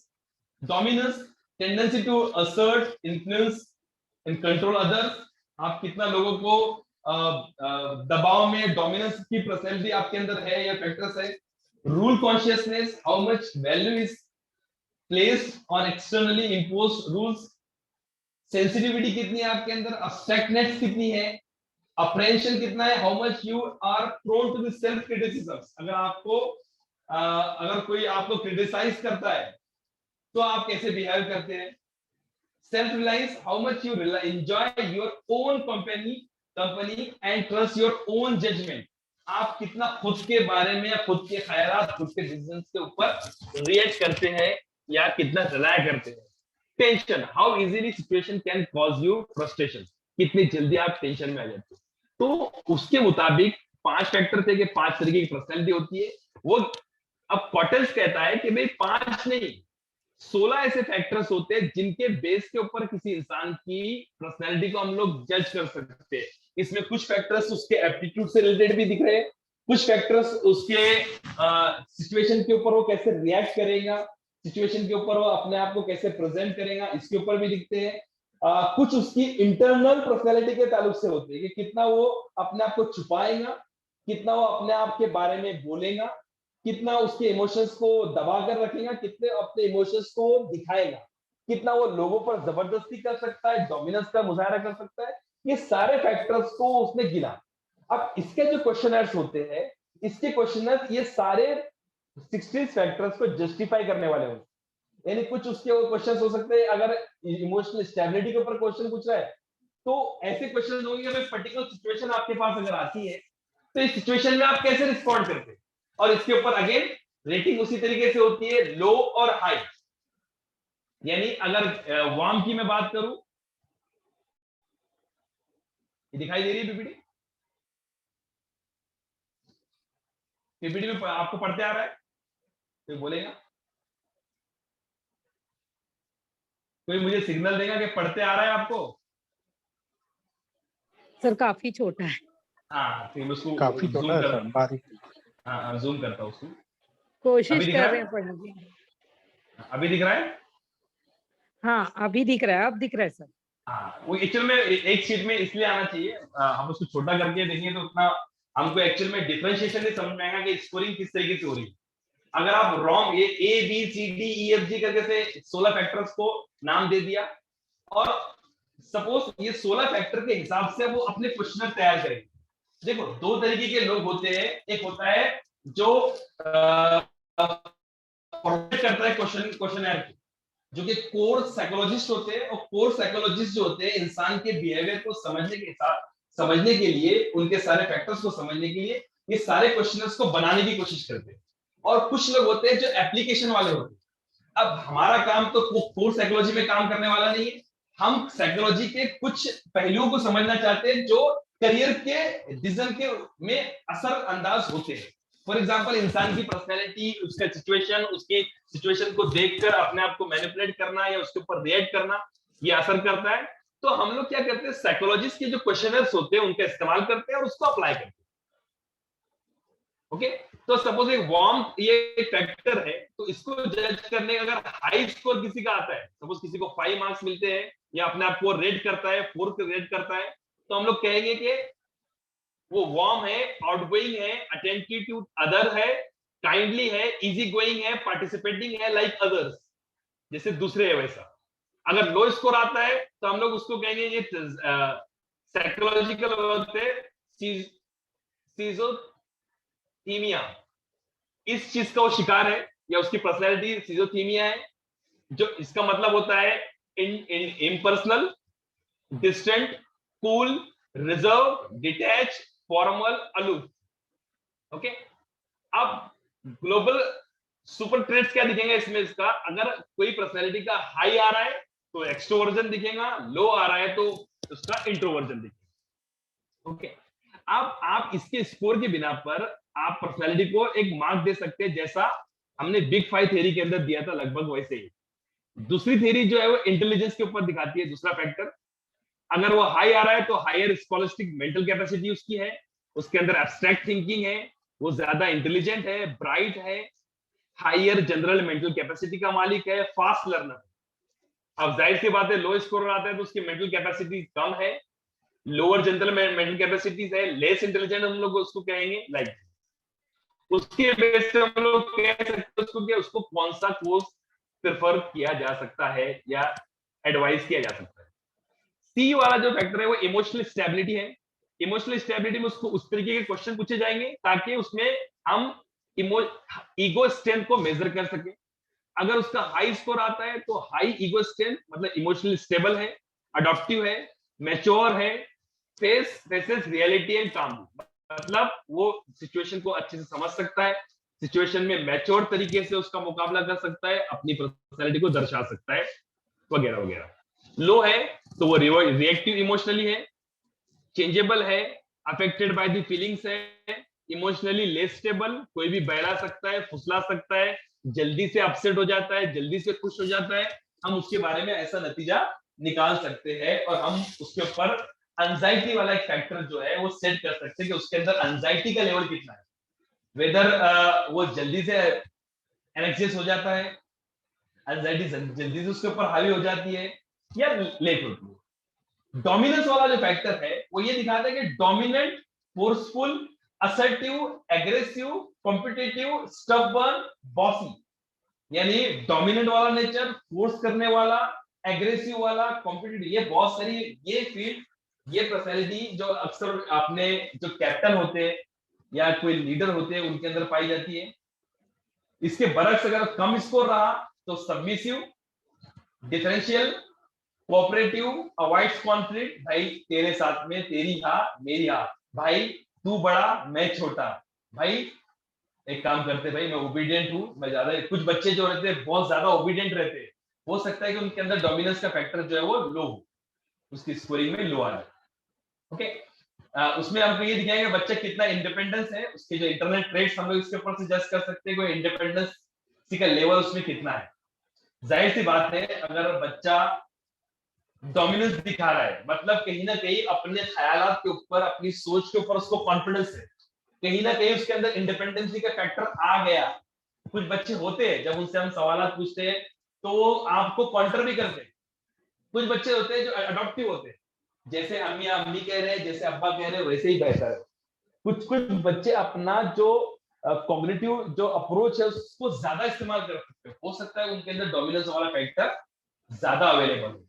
Dominance, tendency to assert influence and control others, आप कितना लोगों को दबाव में डोमिनेंस की पर्सनैलिटी आपके अंदर है या फैक्टर्स है। Rule consciousness, how much value is placed on externally imposed rules. Sensitivity कितनी है आपके अंदर, अब्स्ट्रैक्टनेस कितनी है, अप्रेंशन कितना है, how much you are prone to the self criticism, अगर कोई आपको क्रिटिसाइज करता है तो आप कैसे बिहेव करते हैं। Self reliance, how much you enjoy your own company and trust your own judgement, आप कितना खुद के बारे में या खुद के ख्यालात खुद के डिसीजंस के ऊपर रिएक्ट करते हैं या कितना रिलाय करते हैं। Tension, how easily situation can cause you frustration, कितनी जल्दी आप टेंशन में आ जाते हो। तो उसके मुताबिक 5 फैक्टर थे कि 5 तरीके की पर्सनैलिटी होती है वो। अब कॉटल्स कहता है कि भाई 5 नहीं 16 ऐसे फैक्टर्स होते हैं जिनके बेस के ऊपर किसी इंसान की पर्सनैलिटी को हम लोग जज कर सकते हैं। इसमें कुछ फैक्टर्स उसके एप्टीट्यूड से रिलेटेड भी दिख रहे हैं, कुछ फैक्टर्स उसके सिचुएशन के ऊपर वो कैसे रिएक्ट करेगा, सिचुएशन के ऊपर वो अपने आप को कैसे प्रेजेंट करेगा इसके ऊपर भी दिखते हैं। कुछ उसकी इंटरनल पर्सनैलिटी के ताल्लुक से होते हैं कि कितना वो अपने आप को छुपाएगा, कितना वो अपने आप के बारे में बोलेगा, कितना उसके इमोशंस को दबा कर रखेगा, कितने अपने इमोशंस को दिखाएगा, कितना वो लोगों पर जबरदस्ती कर सकता है, डोमिनेंस का मुजाहरा कर सकता है। ये सारे फैक्टर्स को उसने गिना। अब इसके जो क्वेश्चनर्स होते हैं, इसके क्वेश्चनर्स ये सारे 16 फैक्टर्स को जस्टिफाई करने वाले होंगे। यानी कुछ उसके क्वेश्चन हो सकते हैं, अगर इमोशनल स्टेबिलिटी के ऊपर क्वेश्चन पूछ रहा है तो ऐसे क्वेश्चन होंगे कि पर्टिकुलर सिचुएशन आपके पास अगर आती है तो इस सिचुएशन में आप कैसे रिस्पॉन्ड करते हैं, और इसके ऊपर अगेन रेटिंग उसी तरीके से होती है, लो और हाई। यानी अगर वार्म की मैं बात करूं, ये दिखाई दे रही है पीपीटी, पीपीटी में आपको पढ़ते आ रहा है, कोई बोलेगा। कोई मुझे सिग्नल देगा कि पढ़ते आ रहा है आपको? सर काफी छोटा है। हाँ, फिर मैं उसको काफी छोटा जूम है कर, सर, बारीक। हाँ जूम करता हूँ उसको। अभी कोशिश दिख कर रहा रहे है? हैं पढ़ने की। अभी दिख रहा है? हाँ अभी दिख रहा है, अब दिख रहा है सर। हाँ, वो एक्चुअल में एक शीट में इसलिए आना चाहिए, हम उसको छोटा करके देखेंगे तो उतना हमको एक्चुअल में डिफरेंशिएशन नहीं समझ में आएगा कि स्कोरिंग किस तरीके से हो रही है। अगर आप रॉन्ग ये A B C D E F G करके से 16 फैक्टर्स को नाम दे दिया और सपोज ये 16 फैक्टर के हिसाब से वो अपने क्वेश्चन तैयार करेंगे। देखो दो तरीके के लोग होते हैं, एक होता है जो करता है क्वेश्चन जो कि कोर साइकोलॉजिस्ट होते हैं, और कोर साइकोलॉजिस्ट जो होते हैं इंसान के बिहेवियर को समझने के लिए, उनके सारे फैक्टर्स को समझने के लिए ये सारे क्वेश्चंस को बनाने की कोशिश करते हैं। और कुछ लोग होते हैं जो एप्लीकेशन वाले होते हैं। अब हमारा काम तो कोर साइकोलॉजी में काम करने वाला नहीं है, हम साइकोलॉजी के कुछ पहलुओं को समझना चाहते हैं जो करियर के डिसीजन के में असर अंदाज होते हैं। फॉर एग्जाम्पल इंसान की पर्सनैलिटी, उसका सिचुएशन, उसकी सिचुएशन को देखकर अपने आप को मैनिपुलेट करना या उसके ऊपर रिएक्ट करना, ये असर करता है। तो हम लोग क्या करते हैं, साइकोलॉजिस्ट के जो क्वेश्चनर्स होते हैं उनका इस्तेमाल करते हैं और उसको अप्लाई करते हैं। ओके, तो सपोज एक वार्म ये एक फैक्टर है, तो इसको जज करने का अगर हाई स्कोर किसी का आता है, सपोज किसी को 5 मार्क्स मिलते हैं या अपने आप को रेट करता है 4 को रेट करता है, तो हम लोग कहेंगे कि वो वार्म है, आउटगोइंग है, अटेंटिव टू अदर है, काइंडली है, इजी गोइंग है, पार्टिसिपेटिंग है लाइक अदर्स, जैसे दूसरे है वैसा। अगर लो स्कोर आता है तो हम लोग उसको कहेंगे ये साइकोलॉजिकल होते है सीजोथीमिया, इस चीज का वो शिकार है या उसकी पर्सनैलिटी सीजोथीमिया है, जो इसका मतलब होता है impersonal, distant, cool, reserve, detach, formal, aloof. Okay, अब ग्लोबल सुपर ट्रेट्स क्या दिखेंगे इसमें, इसका अगर कोई पर्सनैलिटी का हाई आ रहा है तो एक्सट्रोवर्जन दिखेगा, लो आ रहा है तो उसका इंट्रोवर्जन दिखेगा। ओके, अब आप इसके स्कोर के बिना पर आप पर्सनैलिटी को एक मार्क दे सकते हैं, जैसा हमने बिग 5 थ्योरी के अंदर दिया था लगभग वैसे ही। दूसरी थ्योरी जो है वो इंटेलिजेंस के ऊपर दिखाती है, दूसरा फैक्टर अगर वो हाई आ रहा है तो हायर स्कॉलस्टिक मेंटल कैपेसिटी उसकी है, उसके अंदर एब्स्ट्रैक्ट थिंकिंग है, वो ज्यादा इंटेलिजेंट है, ब्राइट है, हायर जनरल मेंटल कैपेसिटी का मालिक है, फास्ट लर्नर। अब जाहिर सी बात है लो स्कोर आता है तो उसकी मेंटल कैपेसिटी कम है, लोअर जनरल मेंटल कैपेसिटीज है, लेस इंटेलिजेंट हम लोग उसको कहेंगे। लाइक उसके बेस पे हम लोग कह सकते हैं उसको कि उसको कौन सा कोर्स प्रेफर किया जा सकता है या एडवाइस किया जा सकता है। सी वाला जो फैक्टर है वो इमोशनल स्टेबिलिटी है। इमोशनल स्टेबिलिटी में उसको उस तरीके के क्वेश्चन पूछे जाएंगे ताकि उसमें हम ईगो स्ट्रेंथ को मेजर कर सके। अगर उसका हाई स्कोर आता है तो हाई ईगो स्ट्रेंथ मतलब इमोशनली स्टेबल है, अडॉप्टिव है, मैच्योर है, फेसेस रियलिटी एंड काम, मतलब वो सिचुएशन को अच्छे से समझ सकता है, सिचुएशन में मैच्योर तरीके से उसका मुकाबला कर सकता है, अपनी पर्सनैलिटी को दर्शा सकता है, वगैरह वगैरह। लो है तो वो रिएक्टिव इमोशनली है, चेंजेबल है, अफेक्टेड बाय द फीलिंग्स है, इमोशनली लेस स्टेबल, कोई भी बहला सकता है, फुसला सकता है, जल्दी से अपसेट हो जाता है, जल्दी से खुश हो जाता है। हम उसके बारे में ऐसा नतीजा निकाल सकते हैं और हम उसके ऊपर एंजाइटी वाला एक फैक्टर जो है वो सेट कर सकते हैं कि उसके अंदर एंजाइटी का लेवल कितना है, वेदर वो जल्दी से एनेक्सियस हो जाता है, एंजाइटी जल्दी से उसके ऊपर हावी हो जाती है या लेट होती है। डोमिनेंस वाला जो फैक्टर है वो ये दिखाता है कि dominant, forceful, assertive, aggressive, competitive, stubborn, bossy, यानी डोमिनेंट वाला नेचर, फोर्स करने वाला, एग्रेसिव वाला, कॉम्पिटिटिव, ये बहुत सारी ये फील्ड, ये पर्सनैलिटी जो अक्सर आपने जो कैप्टन होते हैं या कोई लीडर होते हैं उनके अंदर पाई जाती है। इसके बरक्स अगर कम स्कोर रहा तो submissive, differential, cooperative, avoids conflict, भाई तेरे साथ में तेरी हा मेरी हा, भाई तू बड़ा मैं छोटा, भाई एक काम करते भाई मैं ओबीडियंट हूं, मैं ज्यादा। कुछ बच्चे जो रहते हैं बहुत ज्यादा ओबीडियंट रहते हैं, हो सकता है कि उनके अंदर डोमिनेंस का फैक्टर जो है वो लो हो, उसकी स्कोरिंग में लो आ जाए। ओके, उसमें हमको ये दिखाएंगे बच्चा कितना इंडिपेंडेंस है, उसके जो इंटरनल ट्रेड्स हम लोग इसके ऊपर से जज कर सकते हैं कोई इंडिपेंडेंस का लेवल उसमें कितना है। जाहिर सी बात है, अगर बच्चा डोमिनेंस दिखा रहा है, मतलब कहीं ना कहीं अपने ख्यालात के ऊपर, अपनी सोच के ऊपर उसको कॉन्फिडेंस है, कहीं ना कहीं उसके अंदर इंडिपेंडेंसी का फैक्टर आ गया। कुछ बच्चे होते हैं जब उनसे हम सवाल पूछते हैं तो वो आपको काउंटर भी करते हैं। कुछ बच्चे होते हैं जो अडॉप्टिव होते हैं, जैसे अम्मी अम्मी कह रहे हैं, जैसे अब्बा कह रहे हैं वैसे ही बेहतर है। कुछ कुछ बच्चे अपना जो कॉग्निटिव जो अप्रोच है उसको ज्यादा इस्तेमाल कर सकते हो सकता है उनके अंदर डोमिनेंस वाला फैक्टर ज्यादा अवेलेबल हो।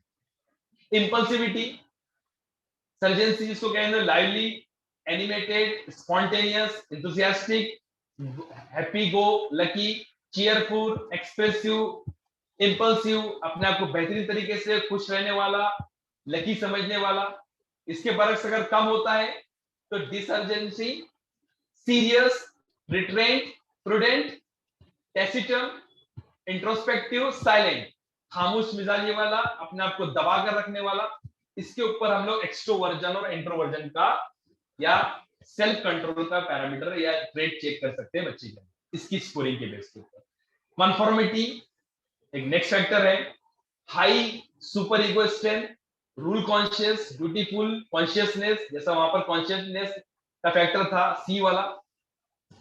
इम्पल्सिविटी, सर्जेंसी जिसको कहेंगे, lively, animated, spontaneous, enthusiastic, happy go lucky, cheerful, expressive, impulsive, अपने आप को बेहतरीन तरीके से खुश रहने वाला, लकी समझने वाला। इसके बरक्स अगर कम होता है तो डिसर्जेंसी, सीरियस, रिट्रेंट, प्रूडेंट, टैसिटर्न, इंट्रोस्पेक्टिव, साइलेंट, खामोश मिजाजी वाला, अपने आप को दबा कर रखने वाला। इसके ऊपर हम लोग एक्सट्रोवर्जन और इंट्रोवर्जन का या सेल्फ कंट्रोल का पैरामीटर या ट्रेट चेक कर सकते हैं बच्चे के, इसकी स्कोरिंग के बेस के ऊपर। कॉन्फॉर्मिटी एक नेक्स्ट फैक्टर है। High super ego strength, rule conscious, beautiful, consciousness, जैसा वहां पर कॉन्शियसनेस का फैक्टर था सी वाला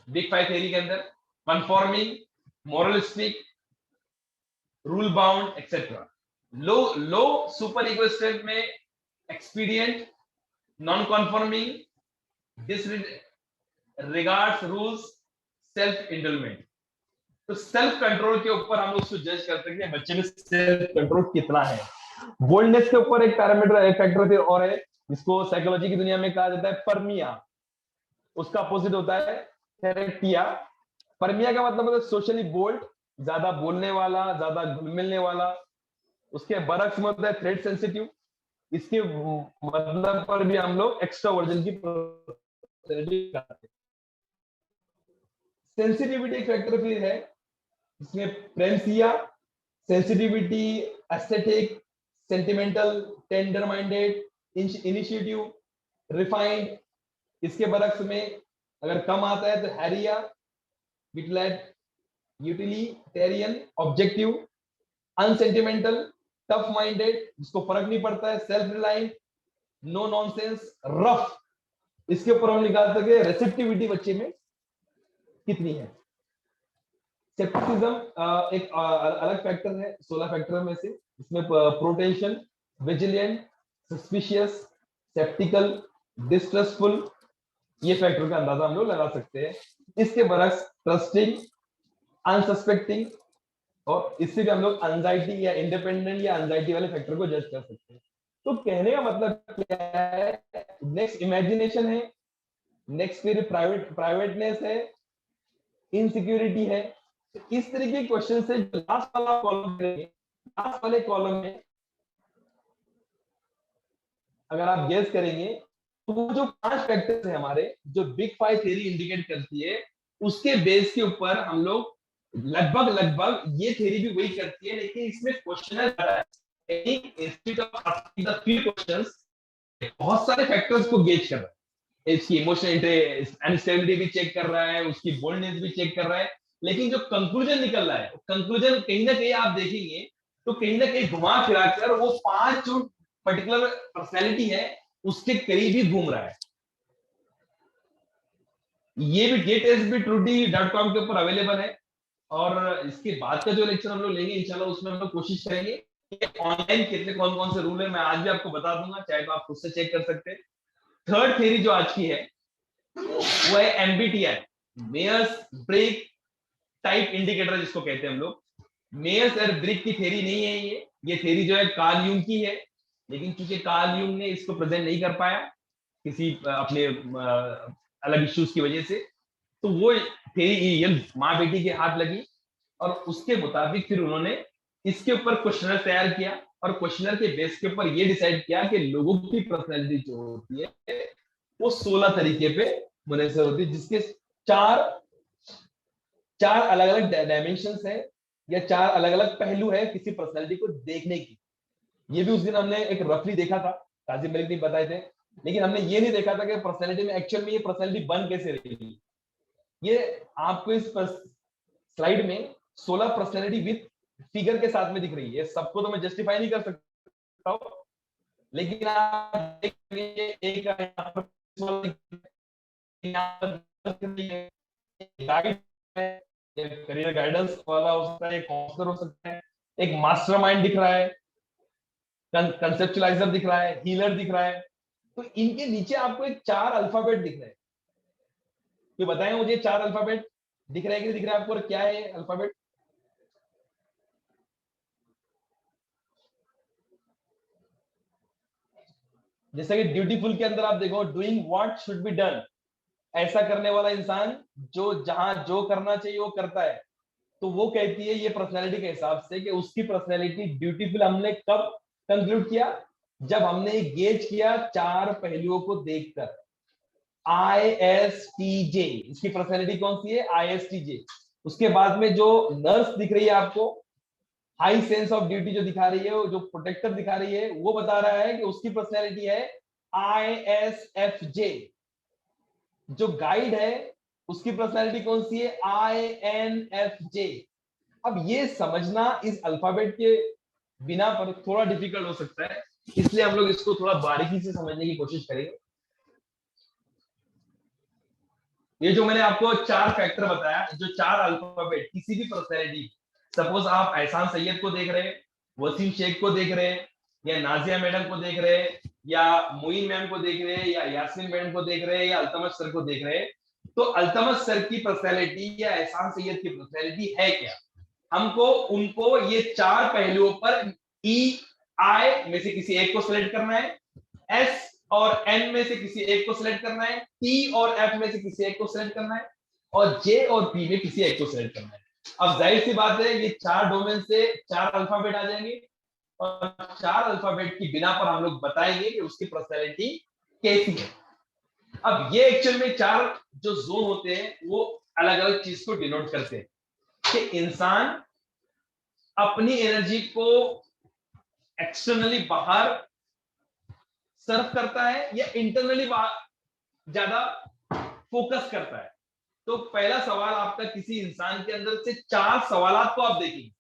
बिग फाइव थ्योरी के अंदर। Conforming, moralistic, rule bound etcetera. Low super ego strength में expedient, non conforming, disregards rules, self indulgent. तो सेल्फ कंट्रोल के ऊपर हम लोग उसको जज कर सकते हैं बच्चे में सेल्फ कंट्रोल कितना है। बोल्डनेस के ऊपर एक पैरामीटर, एक फैक्टर फिर और है जिसको साइकोलॉजी की दुनिया में कहा जाता है परमिया। उसका अपोजिट होता है थेरेटिया। परमिया का मतलब है सोशली बोल्ड, ज्यादा बोलने वाला, ज्यादा घुल मिलने वाला। उसके बरक्स में होता है थ्रेट सेंसिटिव। इसके मतलब पर भी हम लोग एक्स्ट्रावर्जन की सेंसिटिविटी फैक्टर फिर है इसमें premsia, sensitivity, aesthetic, sentimental, tender minded, initiative, refined. इसके बरक्स में अगर कम आता है तो harria, utilitarian, objective, unsentimental, tough minded, जिसको फर्क नहीं पड़ता है, self reliant, no nonsense, rough. इसके ऊपर हम निकाल सके रेसिप्टिविटी बच्चे में कितनी है। सेप्टिसिज्म एक अलग फैक्टर है 16 फैक्टर में से। इसमें प्रोटेंशन, विजिलेंट, सस्पिशियस, सेप्टिकल, डिस्ट्रस्टफुल, ये फैक्टर का अंदाजा हम लोग लगा सकते हैं। इसके बरक्स ट्रस्टिंग, अनसस्पेक्टिंग, और इससे भी हम लोग एंजाइटी या इंडिपेंडेंट या एंजाइटी वाले फैक्टर को जज कर सकते हैं। तो कहने का मतलब क्या है, नेक्स्ट इमेजिनेशन है, नेक्स्ट फिर प्राइवेटनेस है, इनसिक्योरिटी है। तो इस तरीके के क्वेश्चन से लास्ट वाला कॉलम करेंगे, लास्ट वाले कॉलम में अगर आप गेस करेंगे तो वो जो 5 फैक्टर्स है हमारे, जो बिग फाइव थ्योरी इंडिकेट करती है, उसके बेस के ऊपर हम लोग लगभग ये थ्योरी भी वही करती है, लेकिन इसमें क्वेश्चन बहुत सारे फैक्टर्स को गेज कर रहा है। इसकी इमोशनल अनस्टेबिलिटी भी चेक कर रहा है, उसकी बोल्डनेस भी चेक कर रहा है, लेकिन जो कंक्लूजन निकल रहा है, कंक्लूजन कहीं ना कहीं आप देखेंगे तो कहीं ना कहीं घुमा फिरा कर वो 5 जो पर्टिकुलर पर्सनैलिटी है उसके करीब ही घूम रहा है। ये भी getSBTrudy.com के ऊपर अवेलेबल है। और इसके बाद का जो लेक्चर हम लोग लेंगे इंशाल्लाह, उसमें हम लोग कोशिश करेंगे कि ऑनलाइन कितने कौन कौन से रूल है मैं आज भी आपको बता दूंगा, चाहे तो आप खुद से चेक कर सकते हैं। थर्ड थ्योरी जो आज की है वो है MBTI, मेयर्स ब्रिग टाइप इंडिकेटर, जिसको कहते हैं हम लोग। मेयर्स और ब्रिग की थ्योरी नहीं है ये थ्योरी जो है कार्ल यूंग की है, लेकिन क्योंकि कार्ल यूंग ने इसको प्रेजेंट नहीं कर पाया किसी अपने अलग इश्यूज की वजह से, तो वो थ्योरी माँ बेटी के हाथ लगी और उसके मुताबिक फिर उन्होंने इसके ऊपर क्वेश्चनर तैयार किया और क्वेश्चनर के बेस के ऊपर ये डिसाइड किया कि लोगों की पर्सनैलिटी जो होती है वो 16 तरीके पे मुनहसर होती है, जिसके चार अलग अलग डायमेंशंस है या 4 अलग अलग पहलू है किसी पर्सनैलिटी को देखने की। ये भी उस दिन हमने एक रफली देखा था, काजिम मलिक ने बताए थे, लेकिन हमने ये नहीं देखा था कि पर्सनैलिटी में एक्चुअल में ये पर्सनैलिटी बन कैसे रही। ये आपको इस स्लाइड में 16 पर्सनैलिटी विद फिगर के साथ में दिख रही है, सबको तो मैं जस्टिफाई नहीं कर सकता हूँ, लेकिन आप देख लीजिए एक यहाँ पर गाइड है, करियर गाइडेंस वाला हो सकता है, एक काउंसलर हो सकता है, एक मास्टरमाइंड दिख रहा है, कंसेप्चुलाइजर दिख रहा है, हीलर दिख रहा है। तो इनके नीचे आपको एक 4 अल्फाबेट दिख रहे हैं। तो बताएं मुझे 4 अल्फाबेट दिख रहा है कि दिख रहा है आपको, और क्या है अल्फाबेट? जैसे कि ड्यूटीफुल के अंदर आप देखो, doing what should be done, ऐसा करने वाला इंसान जो जहां जो करना चाहिए वो करता है। तो वो कहती है ये पर्सनैलिटी के हिसाब से कि उसकी पर्सनैलिटी ड्यूटीफुल हमने कब कंक्लूड किया, जब हमने गेज किया 4 पहलुओं को देखकर। ISTJ इसकी पर्सनैलिटी कौन सी है? ISTJ। उसके बाद में जो नर्स दिख रही है आपको, हाई सेंस ऑफ ड्यूटी जो दिखा रही है, जो प्रोटेक्टर दिखा रही है, वो बता रहा है कि उसकी पर्सनैलिटी है ISFJ। जो गाइड है उसकी पर्सनैलिटी कौन सी है? INFJ। अब ये समझना इस अल्फाबेट के बिना पर थोड़ा डिफिकल्ट हो सकता है, इसलिए हम लोग इसको थोड़ा बारीकी से समझने की कोशिश करेंगे। ये जो मैंने आपको 4 फैक्टर बताया, जो 4 अल्फाबेट किसी भी पर्सनैलिटी, सपोज आप एहसान सैयद को देख रहे हैं, वसीम शेख को देख रहे हैं, या नाजिया मैडम को देख रहे हैं, या मोइन मैम को देख रहे हैं, या यास्मीन मैडम को देख रहे हैं, या अल्तमश सर को देख रहे हैं, तो अल्तमश सर की पर्सनैलिटी या एहसान सैयद की पर्सनैलिटी है क्या? हमको उनको ये 4 पहलुओं पर EI में से किसी एक को सिलेक्ट करना है, S और N में से किसी एक को सिलेक्ट करना है, T और F में से किसी एक को सिलेक्ट करना है, और J और P में किसी एक को सिलेक्ट करना है। अब जाहिर सी बात है ये 4 डोमेन से 4 अल्फाबेट आ जाएंगे, और 4 अल्फाबेट की बिना पर हम लोग बताएंगे कि उसकी पर्सनैलिटी कैसी है। अब ये एक्चुअल में 4 जो जोन होते हैं वो अलग अलग चीज को डिनोट करते हैं कि इंसान अपनी एनर्जी को एक्सटर्नली बाहर सर्व करता है या इंटरनली ज्यादा फोकस करता है। तो पहला सवाल आपका किसी इंसान के अंदर से 4 सवालात को आप देखेंगे।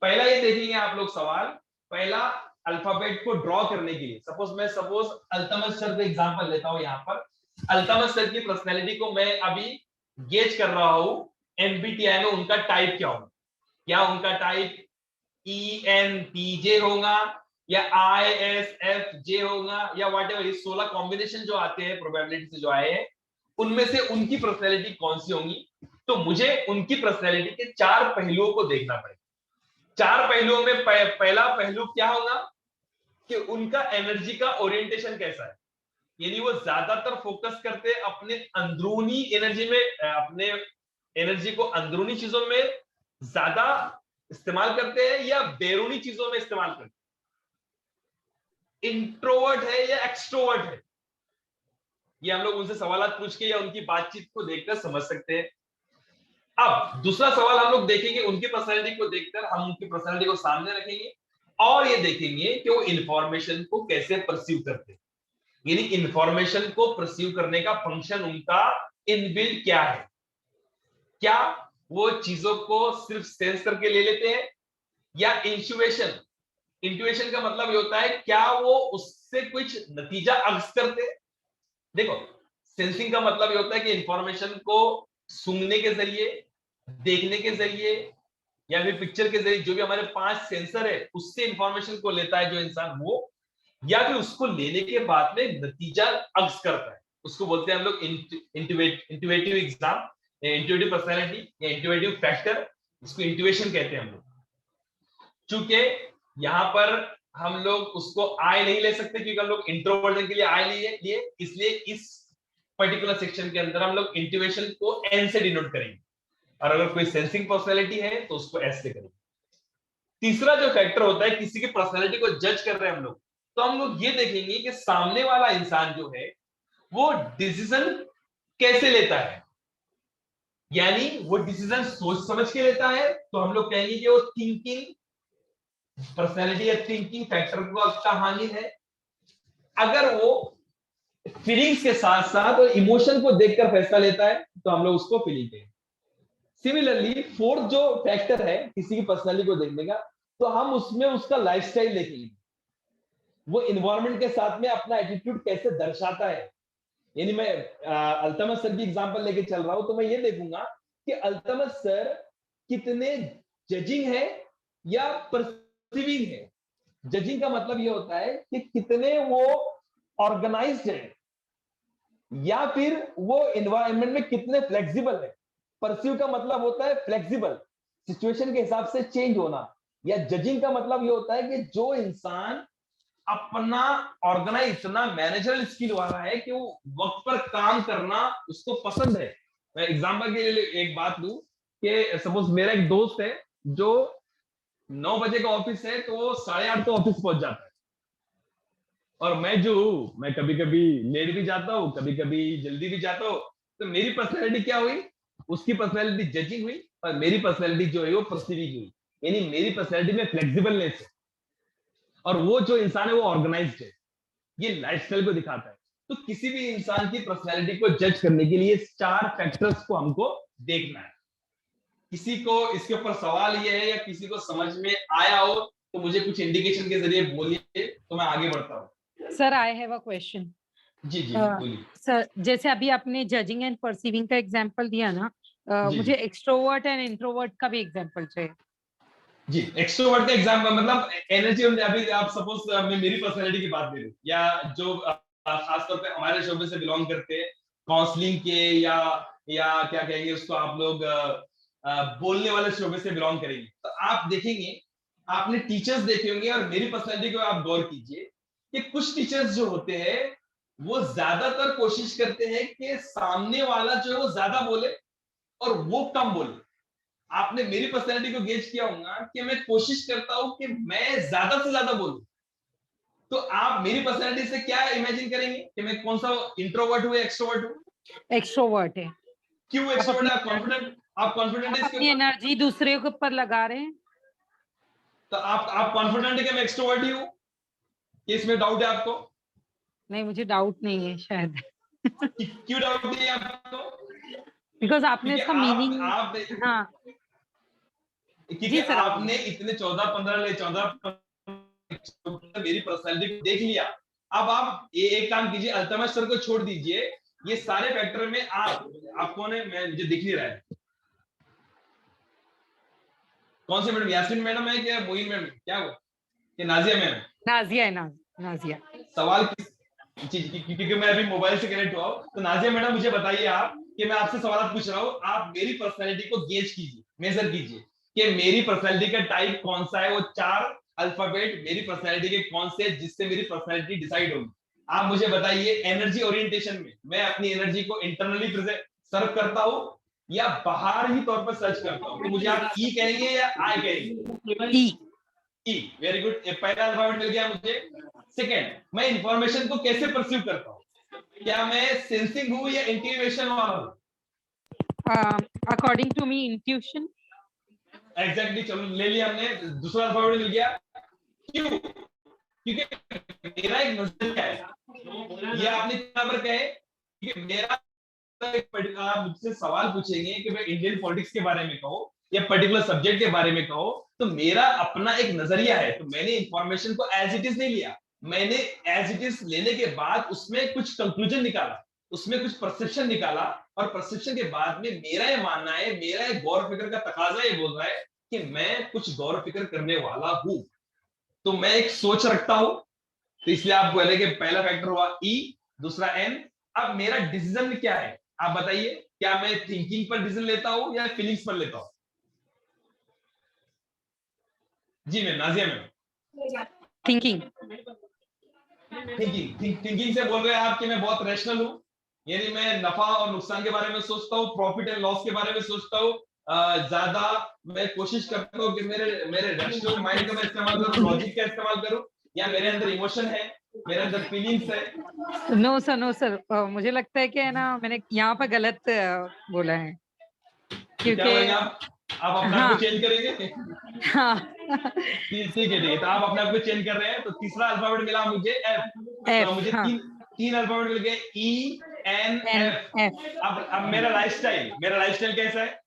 पहला ये देखेंगे आप लोग सवाल, पहला अल्फाबेट को ड्रॉ करने के लिए, सपोज अल्तमश सर का एग्जांपल लेता हूं। यहाँ पर अल्तमश सर की पर्सनैलिटी को मैं अभी गेज कर रहा हूं MBTI में, उनका टाइप क्या होगा। क्या उनका टाइप ENTJ होगा या ISFJ होगा या व्हाटएवर, ये 16 कॉम्बिनेशन जो आते हैं प्रोबेबिलिटी से जो आए हैं, उनमें से उनकी पर्सनैलिटी कौन सी होंगी। तो मुझे उनकी पर्सनैलिटी के 4 पहलुओं को देखना पड़ेगा। 4 पहलुओं में पहला पहलू क्या होगा कि उनका एनर्जी का ओरिएंटेशन कैसा है, यानी वो ज्यादातर फोकस करते हैं अपने अंदरूनी एनर्जी में, अपने एनर्जी को अंदरूनी चीजों में ज्यादा इस्तेमाल करते हैं या बैरूनी चीजों में इस्तेमाल करते हैं। इंट्रोवर्ट है या एक्सट्रोवर्ट है, ये हम लोग उनसे सवाल पूछ के या उनकी बातचीत को देखकर समझ सकते हैं। अब दूसरा सवाल हम लोग देखेंगे, उनकी पर्सनैलिटी को देखकर हम उनकी पर्सनैलिटी को सामने रखेंगे और ये देखेंगे कि वो इंफॉर्मेशन को कैसे परसीव करते हैं, यानी इंफॉर्मेशन को परसीव करने का फंक्शन उनका इनबिल्ट क्या है। क्या वो चीजों को सिर्फ सेंस करके ले लेते हैं या इंट्यूएशन, इंट्यूएशन का मतलब ये होता है क्या वो उससे कुछ नतीजा अक्स करते हैं। देखो, सेंसिंग का मतलब ये होता है कि इंफॉर्मेशन को सूंघने के जरिए, देखने के जरिए या फिर पिक्चर के जरिए, जो भी हमारे 5 सेंसर है उससे इंफॉर्मेशन को लेता है जो इंसान, वो या फिर उसको लेने के बाद में नतीजा अक्स करता है, उसको बोलते हैं हम लोग इंट्यूटिव एग्जाम, इंट्यूटिव पर्सनैलिटी या इंट्यूटिव फैक्टर, इसको इंट्यूएशन कहते हैं हम लोग। चूंकि यहां पर हम लोग उसको आई नहीं ले सकते क्योंकि हम लोग इंट्रोवर्जन के लिए आई लिए, इसलिए इस पर्टिकुलर सेक्शन के अंदर हम लोग इंट्यूएशन को एन से डिनोट करेंगे, और अगर कोई सेंसिंग पर्सनैलिटी है तो उसको एस से करेंगे। तीसरा जो फैक्टर होता है, किसी की पर्सनैलिटी को जज कर रहे हैं हम लोग, तो हम लोग ये देखेंगे कि सामने वाला इंसान जो है वो डिसीजन कैसे लेता है, यानी वो डिसीजन सोच समझ के लेता है, तो हम लोग कहेंगे कि वो थिंकिंग पर्सनैलिटी या थिंकिंग फैक्टर का हानि है। अगर वो फीलिंग्स के साथ साथ और इमोशन को देखकर फैसला लेता है तो हम लोग उसको फीलिंग कहेंगे। सिमिलरली फोर्थ जो फैक्टर है किसी की पर्सनालिटी को देखने का, तो हम उसमें उसका लाइफस्टाइल देखेंगे, वो इन्वायरमेंट के साथ में अपना एटीट्यूड कैसे दर्शाता है। यानी मैं अल्तमस सर की एग्जांपल लेके चल रहा हूं, तो मैं ये देखूंगा कि अल्तमस सर कितने जजिंग है या परसीविंग है। जजिंग का मतलब ये होता है कि कितने वो ऑर्गेनाइज्ड है या फिर वो एनवायरनमेंट में कितने फ्लेक्सिबल है। परसीव का मतलब होता है फ्लेक्सिबल, सिचुएशन के हिसाब से चेंज होना। या जजिंग का मतलब ये होता है कि जो इंसान अपना ऑर्गेनाइज इतना मैनेजरल स्किल वाला है कि वो वक्त पर काम करना उसको पसंद है। मैं एग्जांपल के लिए एक बात लूं कि सपोज मेरा एक दोस्त है जो 9 बजे का ऑफिस है तो वो 8:30 को ऑफिस पहुंच जाता है, और मैं जो हूं मैं कभी कभी लेट भी जाता हूँ, कभी कभी जल्दी भी जाता हूँ। तो मेरी पर्सनैलिटी क्या हुई, उसकी पर्सनैलिटी जजिंग हुई और मेरी पर्सनैलिटी जो है वो परसीविंग हुई। यानी मेरी पर्सनैलिटी में फ्लेक्सिबलनेस है और वो जो इंसान है वो ऑर्गेनाइज्ड है। ये लाइफस्टाइल को दिखाता है। तो किसी भी इंसान की पर्सनैलिटी को जज करने के लिए 4 फैक्टर्स को हमको देखना है। किसी को इसके ऊपर सवाल ये है या किसी को समझ में आया हो तो मुझे कुछ इंडिकेशन के जरिए बोलिए, तो मैं आगे बढ़ता हूँ। Sir I have a question. जी जी बोलिए। सर जैसे अभी आपने जजिंग एंड परसीविंग का एग्जांपल दिया ना, जी मुझे एक्सट्रोवर्ट एंड इंट्रोवर्ट का भी एग्जांपल चाहिए। जी एक्सट्रोवर्ट का एग्जांपल मतलब एनर्जी। अभी आप सपोज मैं मेरी पर्सनैलिटी की बात ले लूं या जो खासतौर पे हमारे शोबे से बिलोंग करते हैं, काउंसलिंग के या क्या कहेंगे उसको आप लोग बोलने वाले शोबे से बिलोंग करेंगे, तो आप देखेंगे, आपने टीचर्स देखे होंगे और मेरी पर्सनैलिटी को आप गौर कीजिए कि कुछ टीचर्स जो होते हैं वो ज्यादातर कोशिश करते हैं कि सामने वाला जो है वो ज्यादा बोले और वो कम बोले। आपने मेरी पर्सनैलिटी को गेज किया होगा कि मैं कोशिश करता हूं कि मैं ज्यादा से ज्यादा बोलूं। तो आप मेरी पर्सनैलिटी से क्या इमेजिन करेंगे कि मैं कौन सा इंट्रोवर्ट हूं या एक्सट्रोवर्ट हूं? एक्सट्रोवर्ट है। क्यों आप एक्सट्रोवर्ट अपनी है? आप कॉन्फिडेंट, आप कॉन्फिडेंट आप है इसके अपनी ऊपर? एनर्जी दूसरे के ऊपर लगा रहे हैं। तो आप कॉन्फिडेंट है कि मैं एक्सट्रोवर्ट ही हूं? कि इसमें डाउट है आपको? नहीं, मुझे डाउट नहीं है शायद। क्यों डाउट नहीं है आपको? बिकॉज आपने क्योंकि इसका आप मीनिंग। आप हाँ क्योंकि जी सर, आप आपने इतने 14 15 मेरी पर्सनैलिटी को देख लिया। अब आप एक काम कीजिए, अल्तमश सर को छोड़ दीजिए, ये सारे फैक्टर में आपको ने मैं मुझे दिख नहीं रहा है। कौन से मैडम, यास्मीन मैडम है क्या मोइन मैडम, क्या वो कि नाजिया मैम? नाजिया है ना, नाजिया। सवाल किस चीज की? क्योंकि मैं अभी मोबाइल से कनेक्ट हुआ हूं। तो नाजिया मैडम मुझे बताइए आप कि मैं आपसे सवाल पूछ रहा हूं, आप मेरी पर्सनैलिटी को गेज कीजिए, मेजर कीजिए कि मेरी पर्सनैलिटी का टाइप कौन सा है। वो 4 अल्फाबेट मेरी पर्सनैलिटी के कौन से है जिससे मेरी पर्सनैलिटी डिसाइड होगी। आप मुझे बताइए, एनर्जी ओरिएंटेशन में मैं अपनी एनर्जी को इंटरनली सर्व करता हूं या बाहर ही तौर पर सर्च करता हूं? तो मुझे आप ई कहेंगे या आई कहेंगे? ई। ई, वेरी गुड। पहला अल्फाबेट मिल गया मुझे। सेकंड, मैं इंफॉर्मेशन को कैसे परसीव करता हूं? क्या मैं सेंसिंग हूं या इंट्यूशन वाला हूं? According to me intuition. Exactly, चलो ले लिया हमने। दूसरा अल्फाबेट मिल गया। क्यों? क्योंकि मेरा एक नजरिया है। ये आपने यहाँ पर कहे कि मेरा आप मुझसे सवाल पूछेंगे कि मैं इंडियन पॉलिटिक्स के बारे में कहो या पर्टिकुलर सब्जेक्ट के बारे में कहो, तो मेरा अपना एक नजरिया है। तो मैंने इंफॉर्मेशन को एज इट इज नहीं लिया, मैंने एज इट इज लेने के बाद उसमें कुछ कंक्लूजन निकाला, उसमें कुछ परसेप्शन निकाला, और परसेप्शन के बाद में मेरा ये मानना है, मेरा एक गौर फिक्र का तकाजा ये बोल रहा है कि मैं कुछ गौर फिक्र करने वाला हूं। तो मैं एक सोच रखता हूं। तो इसलिए आप बोले कि पहला फैक्टर हुआ ई, दूसरा एन। अब मेरा डिसीजन क्या है आप बताइए? क्या मैं थिंकिंग पर डिसीजन लेता हूं या फीलिंग्स पर लेता हूं? जी ma'am, Nazia ma'am. Thinking. Thinking से बोल रहे हैं आप कि मैं बहुत रैशनल हूं, यानी मैं नफा और नुकसान के बारे में सोचता हूँ, प्रॉफिट एंड लॉस के बारे में सोचता हूँ। ज्यादा मैं कोशिश करता हूँ कि मेरे मेरे रैशनल माइंड का मैं इस्तेमाल करूँ, लॉजिक का इस्तेमाल करूँ, या मेरे अंदर इमोशन है, मेरे अंदर फीलिंग्स है? नो सर, नो सर, मुझे लगता है कि है ना, मैंने यहाँ पर गलत बोला है, तो क्या क्योंकि बोलेंगे आप अपने आप को हाँ चेंज करेंगे? हाँ ठीक है, ठीक है। तो आप अपने आप को चेंज कर रहे हैं। तो तीसरा अल्फाबेट मिला मुझे एफ। तो एफ। मुझे हाँ, तीन अल्फाबेट मिल गए, E N N F. F. अब मेरा लाइफस्टाइल कैसा है?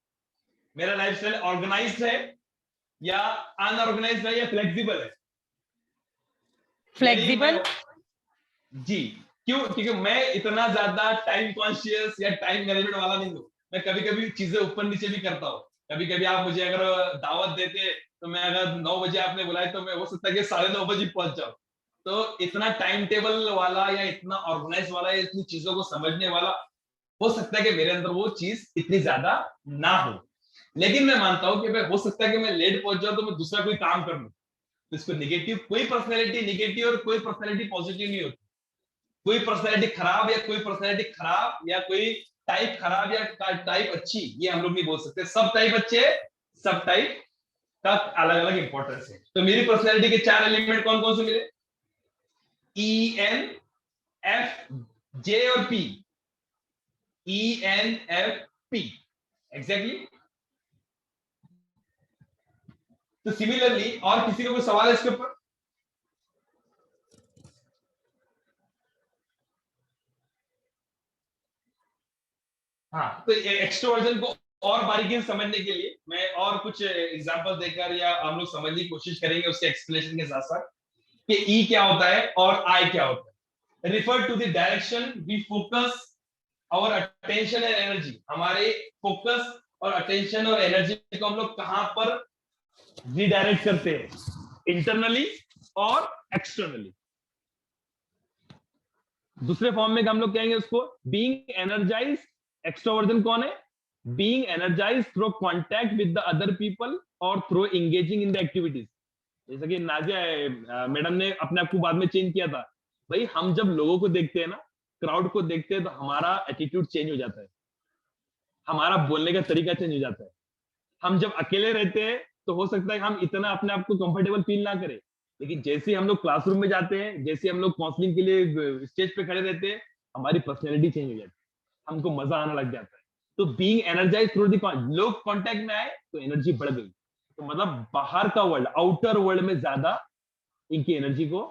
मेरा लाइफस्टाइल ऑर्गेनाइज्ड है या अनऑर्गेनाइज्ड है या फ्लेक्सिबल है? फ्लेक्सिबल। जी, क्यों? क्योंकि मैं इतना ज्यादा टाइम कॉन्शियस या टाइम मैनेजमेंट वाला नहीं हूँ। मैं कभी कभी चीजें ऊपर नीचे भी करता हूँ। कभी कभी आप मुझे अगर दावत देते तो मैं अगर 9 बजे आपने बुलाया तो मैं हो सकता है कि 9:30 बजे पहुंच जाऊं। तो इतना टाइम टेबल वाला या इतना ऑर्गेनाइज वाला या इतनी चीजों को समझने वाला हो सकता है कि मेरे अंदर वो चीज इतनी ज्यादा ना हो। लेकिन मैं मानता हूं कि मैं हो सकता है कि मैं लेट पहुंच जाऊं तो मैं दूसरा कोई काम कर लूं। तो इसको नेगेटिव, कोई पर्सनैलिटी नेगेटिव और कोई पर्सनैलिटी पॉजिटिव नहीं होती। कोई पर्सनैलिटी खराब या कोई पर्सनैलिटी खराब या कोई टाइप खराब या टाइप अच्छी, ये हम लोग नहीं बोल सकते। सब टाइप अच्छे, सब टाइप का अलग अलग इंपॉर्टेंस है। तो मेरी पर्सनैलिटी के 4 एलिमेंट कौन कौन से मिले? ई एन एफ जे और P. E N F P, exactly. तो सिमिलरली और किसी को कोई सवाल है इसके ऊपर? हाँ, तो एक्सट्रोवर्जन को और बारीकी से समझने के लिए मैं और कुछ एग्जांपल देकर या हम लोग समझने की कोशिश करेंगे उसके एक्सप्लेनेशन के साथ साथ कि ई क्या होता है और आई क्या होता है। Refer to the direction we focus और अटेंशन एंड एनर्जी। हमारे फोकस और अटेंशन और एनर्जी को हम लोग कहां पर रिडायरेक्ट करते हैं? इंटरनली और एक्सटर्नली। दूसरे फॉर्म में हम लोग कहेंगे उसको बीइंग एनर्जाइज। एक्सट्रोवर्जन कौन है? Being energize through contact with the other people और through engaging in the activities. जैसे कि नाजिया मैडम ने अपने आप को बाद में चेंज किया था। भाई हम जब लोगों को देखते हैं ना, क्राउड को देखते हैं, तो हमारा एटीट्यूड चेंज हो जाता है, हमारा बोलने का तरीका चेंज हो जाता है। हम जब अकेले रहते हैं तो हो सकता है हम इतना अपने आप को कंफर्टेबल फील ना करें, लेकिन जैसे हम लोग क्लासरूम में जाते हैं, जैसे हम लोग काउंसलिंग के लिए स्टेज पे खड़े रहते हैं, हमारी पर्सनैलिटी चेंज हो जाती है, हमको मजा आने लग जाता है। तो बीइंग एनर्जाइज थ्रू द लोग कांटेक्ट में आए तो एनर्जी बढ़ गई। तो मतलब बाहर का वर्ल्ड, आउटर वर्ल्ड में ज्यादा इनकी एनर्जी को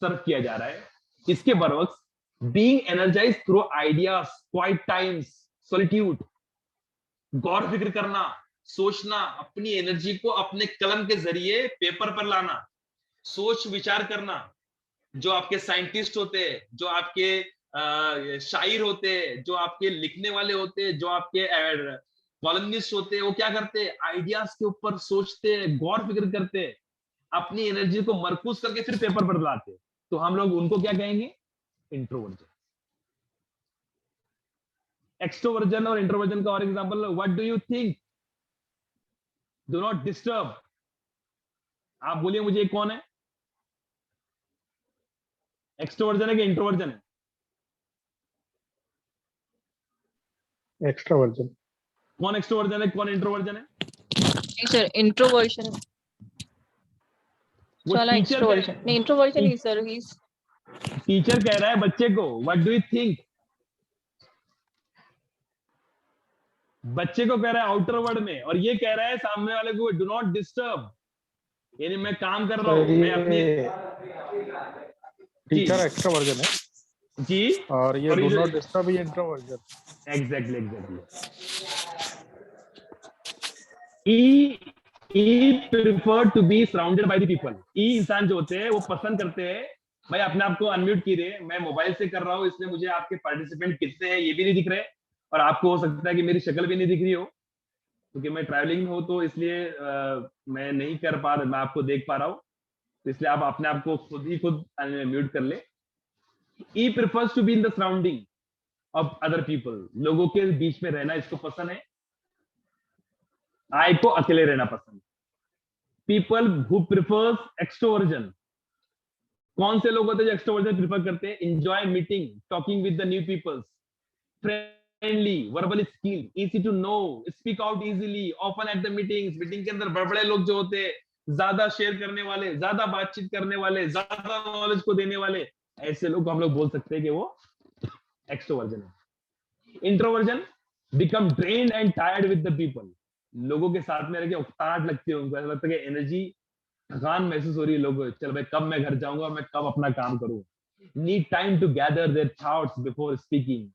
सर्व किया जा रहा है। इसके बरवक्स being energize through ideas, quiet times, solitude, गौर फिक्र करना, सोचना, अपनी एनर्जी को अपने कलम के जरिए पेपर पर लाना, सोच विचार करना। जो आपके साइंटिस्ट होते हैं, जो आपके शायर होते हैं, जो आपके लिखने वाले होते हैं, जो आपके कॉलमनिस्ट होते हैं, वो क्या करते हैं? आइडियाज के ऊपर सोचते हैं, गौर फिक्र करते हैं, अपनी एनर्जी को मरकूज करके फिर पेपर पर लाते हैं। तो हम लोग उनको क्या कहेंगे? इंट्रोवर्जन। एक्सट्रोवर्जन और इंट्रोवर्जन का और example, what do you think, do not disturb. आप बोलिए मुझे कौन है? एक्सट्रोवर्जन है कि इंट्रोवर्जन है? एक्स्ट्रावर्जन। कौन एक्सट्रोवर्जन है, कौन इंट्रोवर्जन है? नहीं सर, इंट्रोवर्जन। वो चला टीचर एक्सट्रोवर्जन नहीं, इंट्रोवर्जन नहीं सर, ही टीचर कह रहा है बच्चे को व्हाट डू यू थिंक। बच्चे को कह रहा है आउटर वर्ल्ड में, और ये कह रहा है सामने वाले को डू नॉट डिस्टर्ब, यानी मैं काम कर रहा हूं, मैं अपनी। टीचर एक्स्ट्रावर्जन है जी, और ये डू नॉट डिस्टर्ब ये introversion. Exactly exactly. E prefer to be surrounded by the people. E इंसान जो होते हैं वो पसंद करते हैं। भाई अपने आप को अनम्यूट कीजिए, मैं मोबाइल से कर रहा हूँ इसलिए मुझे आपके पार्टिसिपेंट कितने हैं ये भी नहीं दिख रहे, और आपको हो सकता है कि मेरी शक्ल भी नहीं दिख रही हो, क्योंकि मैं ट्रैवलिंग में हूँ तो इसलिए मैं नहीं कर पा रहा, मैं आपको देख पा रहा हूँ, तो इसलिए आप अपने आप को खुद म्यूट कर ले। E prefers to be in the surrounding of other people. लोगों के बीच में रहना इसको पसंद है। आई को अकेले रहना पसंद। People who prefers extroversion. कौन से लोग होते हैं जो एक्सट्रोवर्जन प्रिफर करते हैं? Enjoy meeting, talking with the new peoples, friendly, verbal skill, easy to know, speak out easily, often at the meetings. Meeting के अंदर बड़े बड़े लोग जो होते हैं, ज्यादा शेयर करने वाले, ज्यादा बातचीत करने वाले, ज्यादा नॉलेज को देने वाले, ऐसे लोग को हम लोग बोल सकते हैं कि वो एक्सट्रोवर्जन है। Introversion become drained and tired with the people. लोगों के साथ में रह के उकताहट लगती है उनको, ऐसा लगता है कि एनर्जी, थकान महसूस हो रही है लोगों को, चल भाई कब मैं घर जाऊंगा, मैं कब अपना काम करूं। Need time to gather their thoughts before speaking.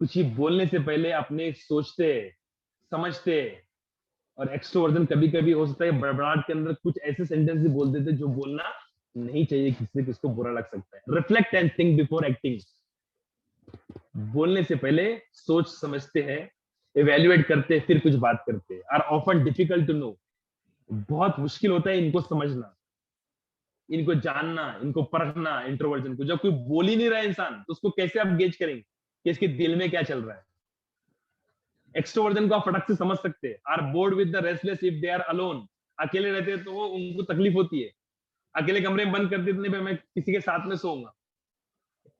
कुछ ही बोलने से पहले अपने सोचते, समझते और एक्सट्रोवर्जन कभी कभी हो सकता है बड़बड़ाहट के अंदर कुछ ऐसे सेंटेंस भी बोल देते जो बोलना नहीं चाहिए, किसी किसको बुरा लग सकता है। Reflect and think before acting, बोलने से पहले सोच समझते हैं, इवेल्युएट करते हैं, फिर कुछ बात करते हैं। Are often difficult to know, बहुत मुश्किल होता है इनको समझना, इनको जानना, इनको परखना। इंट्रोवर्जन को जब कोई बोल ही नहीं रहा है इंसान, तो उसको कैसे आप गेज करेंगे कि इसके दिल में क्या चल रहा है। एक्सट्रोवर्जन को आप फटक से समझ सकते हैं। Are bored with the restless if they are alone, अकेले रहते हैं तो उनको तकलीफ होती है, अकेले कमरे में बंद कर देते, नहीं मैं किसी के साथ में सोऊंगा।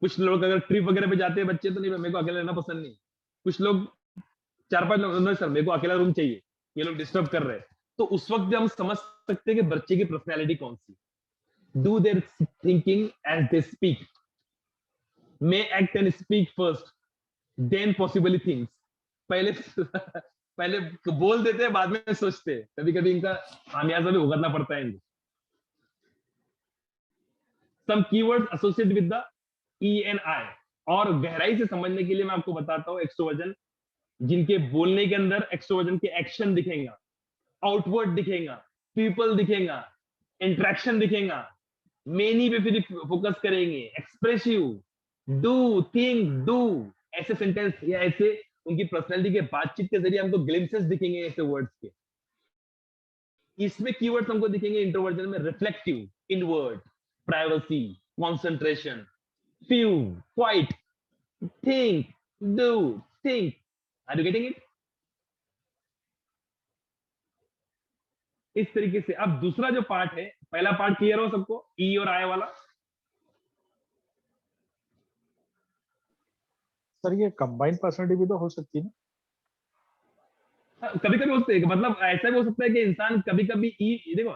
कुछ लोग अगर ट्रिप वगैरह पे जाते हैं बच्चे, तो नहीं मेरे को अकेले रहना पसंद नहीं। कुछ लोग 4-5 लोग, नहीं सर मेरे को अकेला रूम चाहिए, ये लोग डिस्टर्ब कर रहे हैं। तो उस वक्त भी हम समझ सकते हैं कि बच्चे की पर्सनैलिटी कौन सी। Do their thinking as they speak, may act and speak first, then possibly things. पहले पहले बोल देते हैं, बाद में सोचते हैं। कभी कभी इनका खामियाजा भी भुगतना पड़ता है इनको। Some keywords associated with the E and I, और गहराई से समझने के लिए मैं आपको बताता हूँ एक्सट्रोवर्जन, जिनके बोलने के अंदर एक्सट्रोवर्जन के एक्शन दिखेगा, आउटवर्ड दिखेगा, पीपल दिखेगा, इंट्रैक्शन दिखेगा, मेनी पे फिर फोकस करेंगे, एक्सप्रेसिव, डू, थिंक, डू, ऐसे सेंटेंस या ऐसे उनकी पर्सनैलिटी के बातचीत के जरिए हमको ग्लिम्पसेस दिखेंगे ऐसे वर्ड्स के। इसमें कीवर्ड्स हमको दिखेंगे इंट्रोवर्जन में, reflective, inward, privacy, concentration, few, quiet, think, do, think. Are you getting it? इस तरीके से अब दूसरा जो पार्ट है, पहला पार्ट क्लियर हो सबको, ई और आई वाला? सर ये कंबाइंड पर्सनालिटी भी तो हो सकती है ना? कभी कभी हो सकता है, मतलब ऐसा भी हो सकता है कि इंसान कभी कभी ई, देखो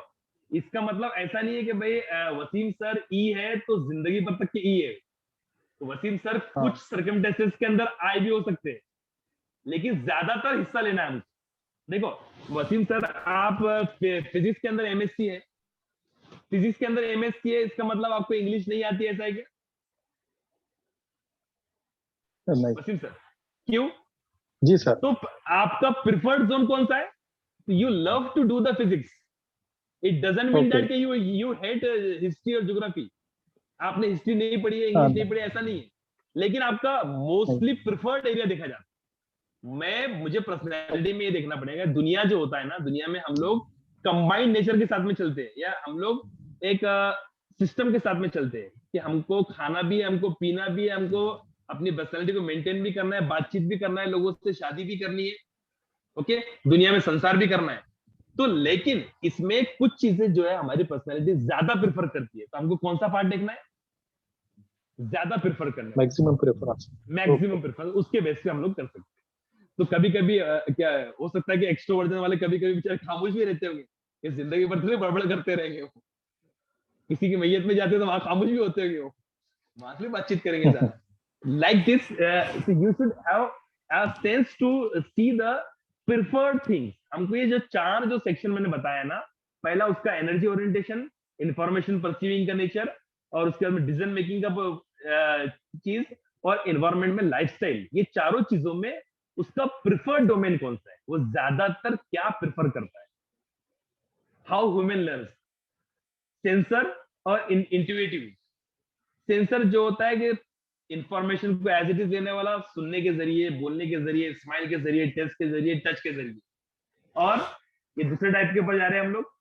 इसका मतलब ऐसा नहीं है कि भाई वसीम सर ई है तो जिंदगी भर तक के ई है। तो वसीम सर कुछ सर्कमस्टेंसेस के अंदर आई भी हो सकते हैं, लेकिन ज्यादातर हिस्सा लेना है हमको। देखो वसीम सर, आप फिजिक्स के अंदर एमएससी है, फिजिक्स के अंदर एमएससी है, इसका मतलब आपको इंग्लिश नहीं आती है, ऐसा है क्या? नहीं वसीम सर, क्यों? जी सर। तो आपका प्रिफर्ड जोन कौन सा है? You love to do the physics, it doesn't mean that कि यू हेट हिस्ट्री और ज्योग्राफी। आपने हिस्ट्री नहीं पढ़ी है, इंग्लिश नहीं पढ़ी, ऐसा नहीं है, लेकिन आपका मोस्टली प्रिफर्ड एरिया देखा जाता है। मुझे पर्सनैलिटी में ये देखना पड़ेगा, दुनिया जो होता है ना, दुनिया में हम लोग कंबाइंड नेचर के साथ में चलते हैं, या हम लोग एक सिस्टम के साथ में चलते हैं कि हमको खाना भी है, हमको पीना भी है, हमको अपनी पर्सनैलिटी को मेंटेन भी करना है, बातचीत भी करना है, लोगों से शादी भी करनी है, ओके, दुनिया में संसार भी करना है। तो लेकिन इसमें कुछ चीजें जो है हमारी पर्सनैलिटी ज्यादा प्रेफर करती है, तो हमको कौन सा पार्ट देखना है? ज्यादा प्रेफर करना है, मैक्सिमम प्रेफरेंस, मैक्सिमम प्रेफर, उसके बेस पे हम लोग कर सकते हैं। तो कभी कभी क्या हो सकता है कि एक्सट्रोवर्जन वाले कभी कभी बेचारे खामोश भी रहते होंगे, ये जिंदगी भर थोड़ी बड़बड़ करते रहेंगे। वो किसी की मैयत में जाते तो वहां खामोश भी होते होंगे, वो वहां से भी बातचीत करेंगे ज्यादा। Like this you should have a sense to see the preferred things. हमको ये जो चार जो सेक्शन मैंने बताया ना, पहला उसका एनर्जी ओरिएंटेशन, इंफॉर्मेशन परसीविंग का नेचर, और उसके बाद में डिसीजन मेकिंग का चीज, और एनवायरमेंट में लाइफस्टाइल, ये चारों चीजों में उसका प्रिफर्ड डोमेन कौन सा है, वो ज्यादातर क्या प्रिफर करता है। हाउ ह्यूमन लर्न्स, सेंसर और इंट्यूटिव। सेंसर जो होता है कि इंफॉर्मेशन को एज इट इज देने वाला, सुनने के जरिए, बोलने के जरिए, स्माइल के जरिए, टेस्ट के जरिए, टच के जरिए। और ये दूसरे टाइप के ऊपर जा रहे हैं हम लोग।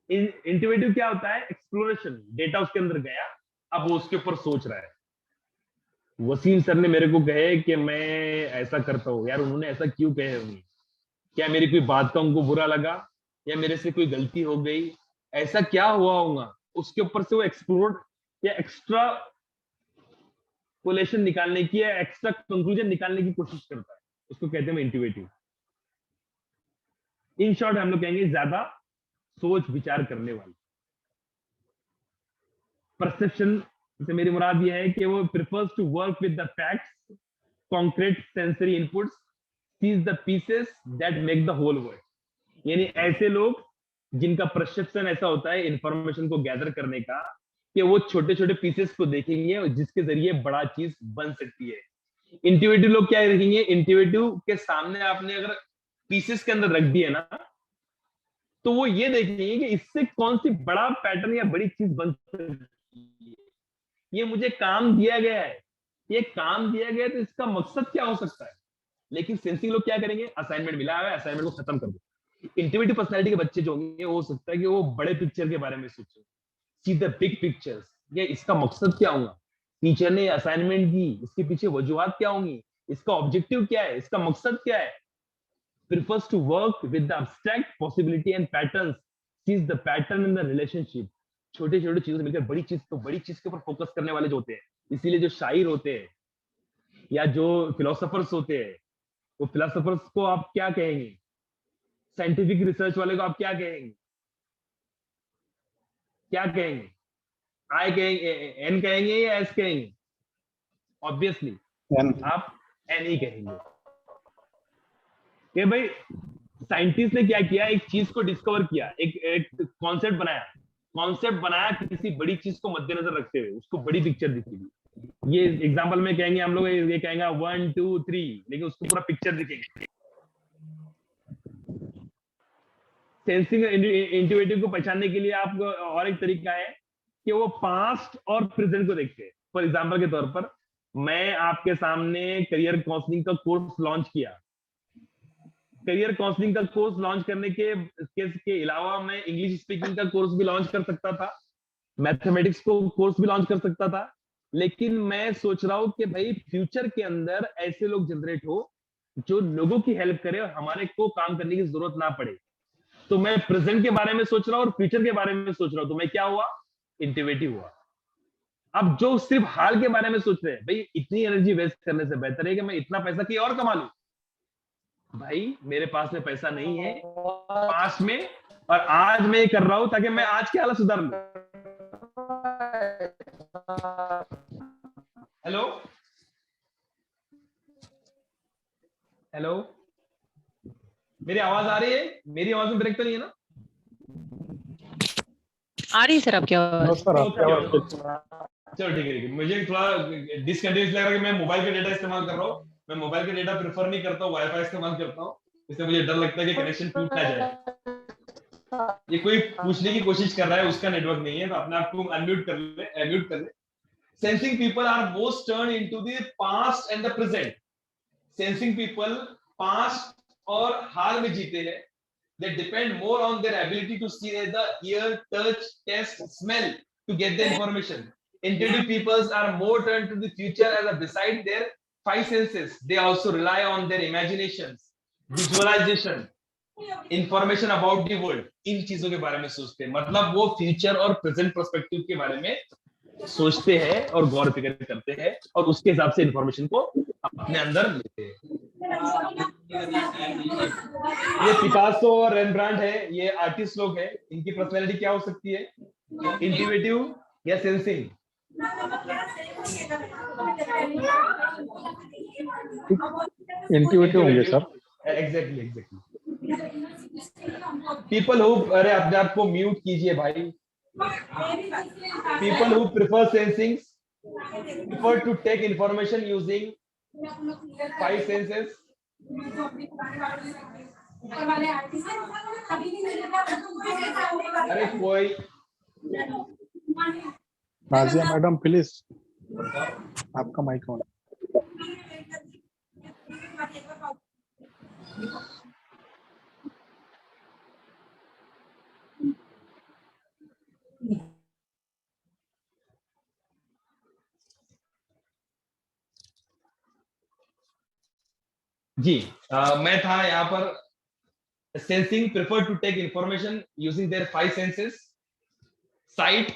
इंट्यूटिव क्या होता है? एक्सप्लोरेशन, डेटा उसके अंदर गया, अब वो उसके ऊपर सोच रहा है। वसीम सर ने मेरे को कहे कि मैं ऐसा करता हूँ, यार उन्होंने ऐसा क्यों कहे होंगे, क्या मेरी कोई बात का उनको बुरा लगा, या मेरे से कोई गलती हो गई, ऐसा क्या हुआ होगा, उसके ऊपर से वो एक्सप्लोर या एक्स्ट्रा कोलेशन निकालने की, या एक्स्ट्रा कंक्लूजन निकालने की कोशिश करता है, उसको कहते हैं इंट्यूटिव। इन शॉर्ट हम लोग कहेंगे ज्यादा सोच विचार करने वाले। परसेप्शन से मेरी मुराद यह है कि वो prefers to work with the facts, concrete sensory inputs, sees the pieces that make the whole world. यानी ऐसे लोग जिनका परसेप्शन ऐसा होता है इंफॉर्मेशन को गैदर करने का, कि वो छोटे छोटे पीसेस को देखेंगे और जिसके जरिए बड़ा चीज बन सकती है। इंट्यूटिव लोग क्या देखेंगे? इंट्यूटिव के सामने आपने अगर पीसेस के अंदर रख दिए ना, तो वो ये देखेंगे कि इससे कौन सी बड़ा पैटर्न या बड़ी चीज बन सकती है। ये मुझे काम दिया गया है, ये काम दिया गया है, तो इसका मकसद क्या हो सकता है। लेकिन सेंसिंग लोग क्या करेंगे, असाइनमेंट मिला है, असाइनमेंट को खत्म कर दो। इंट्यूटिव पर्सनालिटी के बच्चे जो होंगे, हो सकता है कि वो बड़े पिक्चर के बारे में सोचे, सी द बिग पिक्चर्स, ये इसका मकसद क्या होगा, टीचर ने असाइनमेंट दी, इसके पीछे वजूहात क्या होंगी, इसका ऑब्जेक्टिव क्या है, इसका मकसद क्या है। prefers to work with the abstract possibility and patterns, sees the pattern in the relationship। छोटे छोटे चीजों से मिलकर बड़ी चीज, तो बड़ी चीज के ऊपर फोकस करने वाले जो होते हैं, इसीलिए जो शायर होते हैं या जो फिलोसोफर्स होते हैं, वो फिलोसोफर्स को आप क्या कहेंगे, साइंटिफिक रिसर्च वाले को आप क्या कहेंगे, क्या कहेंगे, आई कहेंगे, एन कहेंगे या एस कहेंगे। ऑब्वियसली आप एन ही कहेंगे कि भाई साइंटिस्ट ने क्या किया, एक चीज को डिस्कवर किया, एक कॉन्सेप्ट बनाया किसी बड़ी चीज को मद्देनजर रखते हुए, उसको बड़ी पिक्चर दिखेगी। ये एग्जांपल में कहेंगे हम लोग, ये कहेंगे 1 2 3, लेकिन उसको पूरा पिक्चर दिखेगा। सेंसिंग इंट्यूटिव को पहचानने के लिए आपको और एक तरीका है कि वो पास्ट और प्रेजेंट को देखते हैं। फॉर एग्जांपल के तौर पर, मैं आपके सामने करियर काउंसलिंग का कोर्स लॉन्च किया। करियर काउंसलिंग का कोर्स लॉन्च करने के अलावा मैं इंग्लिश स्पीकिंग का कोर्स भी लॉन्च कर सकता था, मैथमेटिक्स को कोर्स भी लॉन्च कर सकता था, लेकिन मैं सोच रहा हूं कि भाई फ्यूचर के अंदर ऐसे लोग जनरेट हो जो लोगों की हेल्प करे और हमारे को काम करने की जरूरत ना पड़े। तो मैं प्रेजेंट के बारे में सोच रहा हूं और फ्यूचर के बारे में सोच रहा हूं, तो मैं क्या हुआ, इंट्यूटिव हुआ। अब जो सिर्फ हाल के बारे में सोच रहे हैं, भाई इतनी एनर्जी वेस्ट करने से बेहतर है कि मैं इतना पैसा कहीं और कमा लूं। भाई मेरे पास में पैसा नहीं है पास में, और आज मैं ये कर रहा हूं ताकि मैं आज की हालत सुधार लूं। हेलो हेलो, मेरी आवाज आ रही है? मेरी आवाज में ब्रेक तो नहीं है ना? आ रही है सर आपकी आवाज। चलो ठीक है। मुझे थोड़ा डिसकंटिन्यूस लग रहा है कि मैं मोबाइल का डेटा इस्तेमाल कर रहा हूँ। मैं मोबाइल का डेटा प्रेफर नहीं करता हूँ, वाईफाई इस्तेमाल करता हूँ, इससे मुझे डर लगता है कि कनेक्शन टूट ना जाए। ये कोई पूछने की कोशिश कर रहा है, उसका नेटवर्क नहीं है, तो अपने आप को अनम्यूट कर ले। Sensing people are most turn into the past and the present. Sensing people past और हाल में जीते हैं। They depend more on their ability to see the ear, touch, taste, smell to get the information. Intuitive peoples are more turned to the future as a beside their five senses. They also rely on their imaginations, visualization, information about the world. इन चीजों के बारे में सोचते हैं, मतलब वो फ्यूचर और प्रेजेंट पर्सपेक्टिव के बारे में सोचते हैं और गौर फिक्र करते हैं और उसके हिसाब से इंफॉर्मेशन को अपने अंदर लेते हैं। ये पिकासो और रेम्ब्रांड है, ये आर्टिस्ट लोग हैं। इनकी पर्सनैलिटी क्या हो सकती है, इंट्यूटिव या सेंसिंग? इंट्यूटिव होंगे सर। एग्जैक्टली। पीपल हु, अरे अपने आप को म्यूट कीजिए भाई। People who prefer sensing prefer to take information using five senses. अरे कोई नाजिया मैडम प्लीज, आपका माइक ऑन। जी मैं था यहाँ पर। Sensing prefer to take information using their five senses: sight,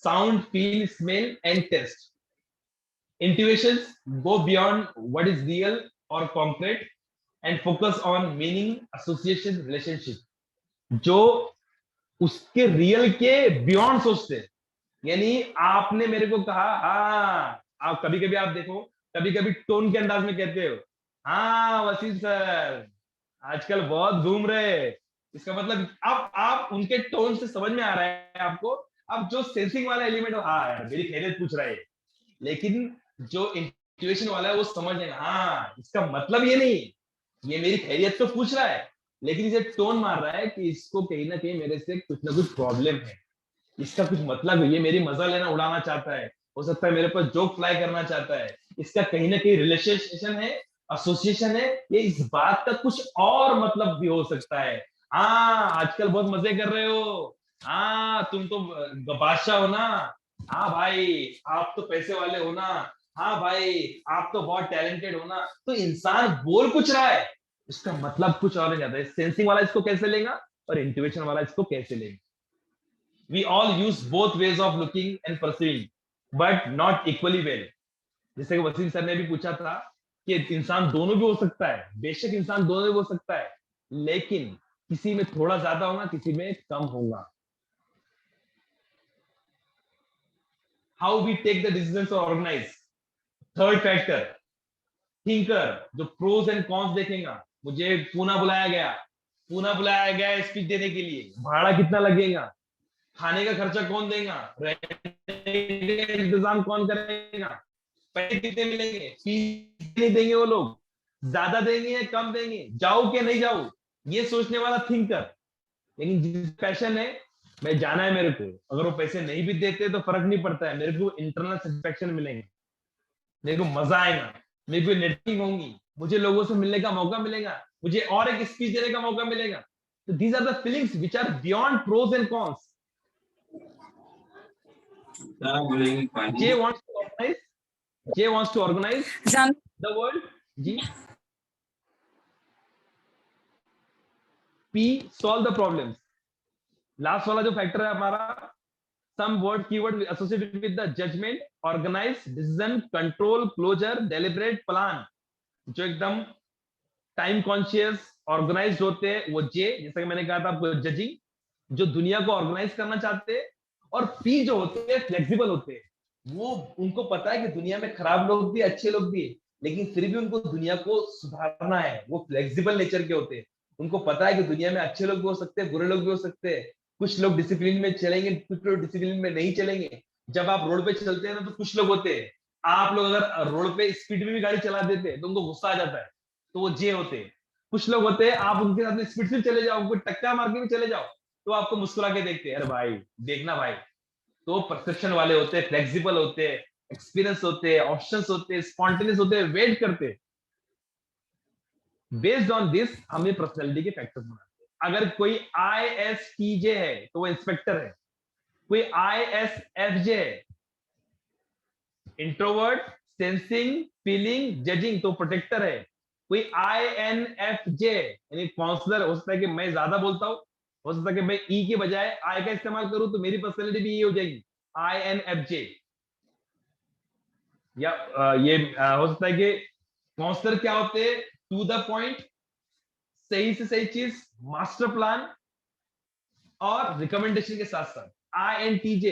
sound, feel, smell and taste. Intuitions go beyond what is real और concrete and focus on meaning, association, relationship. जो उसके रियल के बियॉन्ड सोचते हैं। यानी आपने मेरे को कहा, हाँ, आप कभी कभी आप देखो, कभी कभी टोन के अंदाज में कहते हो, हाँ वसीम सर आजकल बहुत घूम रहे। इसका मतलब अब आप उनके टोन से समझ में आ रहा है आपको। अब जो सेंसिंग वाला एलिमेंट, हाँ यार मेरी खैरियत पूछ रहा है, लेकिन जो इंट्यूशन वाला है वो समझ लेना, हाँ इसका मतलब ये नहीं, ये मेरी खैरियत तो पूछ रहा है, लेकिन इसे टोन मार रहा है कि इसको कहीं ना कहीं मेरे से कुछ ना कुछ प्रॉब्लम है, इसका कुछ मतलब है, ये मेरी मजा लेना उड़ाना चाहता है, हो सकता है मेरे पर जोक फ्लाई करना चाहता है, इसका कहीं ना कहीं रिलेशनशिप है, एसोसिएशन है, ये इस बात का कुछ और मतलब भी हो सकता है। हाँ आजकल बहुत मजे कर रहे हो, हाँ तुम तो बादशाह हो ना, हाँ भाई आप तो पैसे वाले हो ना, हाँ भाई आप तो बहुत टैलेंटेड हो ना। तो इंसान बोल कुछ रहा है, इसका मतलब कुछ और नहीं जाता है। सेंसिंग वाला इसको कैसे लेगा और इंट्यूशन वाला इसको कैसे लेगा। We all use both ways of looking and perceiving, but not equally well. जैसे कि वसीम सर ने भी पूछा था कि इंसान दोनों भी हो सकता है, बेशक इंसान दोनों भी हो सकता है, लेकिन किसी में थोड़ा ज्यादा होगा, किसी में कम होगा। How we take the decisions to organize. Third factor, thinker, जो प्रोज एंड कॉन्स देखेगा। मुझे पूना बुलाया गया स्पीच देने के लिए, भाड़ा कितना लगेगा, खाने का खर्चा कौन देगा, इंतजाम कौन करेगा, पैसे कितने मिलेंगे, फीस नहीं देंगे वो लोग, ज्यादा देंगे या कम देंगे, जाओ क्या नहीं जाओ, ये सोचने वाला थिंकर। लेकिन जिस पैशन है, मैं जाना है मेरे को, अगर वो पैसे नहीं भी देते तो फर्क नहीं पड़ता है, मेरे को इंटरनल सेटिस्फेक्शन मिलेंगे, मेरे को मजा आएगा, मेरे को नेटवर्किंग होंगी, मुझे लोगों से मिलने का मौका मिलेगा, मुझे और एक स्पीच देने का मौका मिलेगा। तो these are the feelings which are beyond pros and cons. Jay wants to organize the world. G. P solve the problems. Last वाला जो फैक्टर है हमारा, some word keyword associated with the judgment, organize, decision, control, closure, deliberate, plan. जो एकदम टाइम कॉन्शियस ऑर्गेनाइज्ड होते हैं वो जे, जैसा कि मैंने कहा था आपको, जजिंग, जो दुनिया को ऑर्गेनाइज करना चाहते हैं। और पी जो होते हैं फ्लेक्सिबल होते हैं, वो उनको पता है कि दुनिया में खराब लोग भी अच्छे लोग भी, लेकिन फिर भी उनको दुनिया को सुधारना है, वो फ्लेक्सिबल नेचर के होते हैं। उनको पता है कि दुनिया में अच्छे लोग भी हो सकते हैं, बुरे लोग भी हो सकते हैं, कुछ लोग डिसिप्लिन में चलेंगे, कुछ लोग डिसिप्लिन में नहीं चलेंगे। जब आप रोड पे चलते हैं ना, तो कुछ लोग होते हैं, आप लोग अगर रोड पे स्पीड में भी गाड़ी चला देते हैं तो उनको गुस्सा आ जाता है, तो वो जे होते हैं। कुछ लोग होते हैं, आप उनके साथ स्पीड से चले जाओ, कोई टक्का मार के भी चले जाओ, तो आपको मुस्कुरा के देखते हैं, अरे भाई देखना भाई। तो परसेप्शन वाले होते हैं, फ्लेक्सिबल होते हैं, एक्सपीरियंस होते हैं, ऑप्शंस होते हैं, स्पॉन्टेनियस होते हैं, वेट करते हैं। बेस्ड ऑन दिस हमें पर्सनैलिटी के फैक्टर्स बनाते हैं। अगर कोई ISTJ है तो वो इंस्पेक्टर है, कोई ISFJ है, इंट्रोवर्ट, सेंसिंग, फीलिंग, जजिंग, तो प्रोटेक्टर है। कोई INFJ यानी काउंसलर, हो सकता है कि मैं ज्यादा बोलता हूं, हो सकता है कि मैं ई के बजाय आई का इस्तेमाल करूं तो मेरी पर्सनैलिटी भी ये हो जाएगी, INFJ। या ये हो सकता है कि काउंसलर क्या होते हैं, टू द पॉइंट, सही से सही चीज, मास्टर प्लान और रिकमेंडेशन के साथ साथ। INTJ,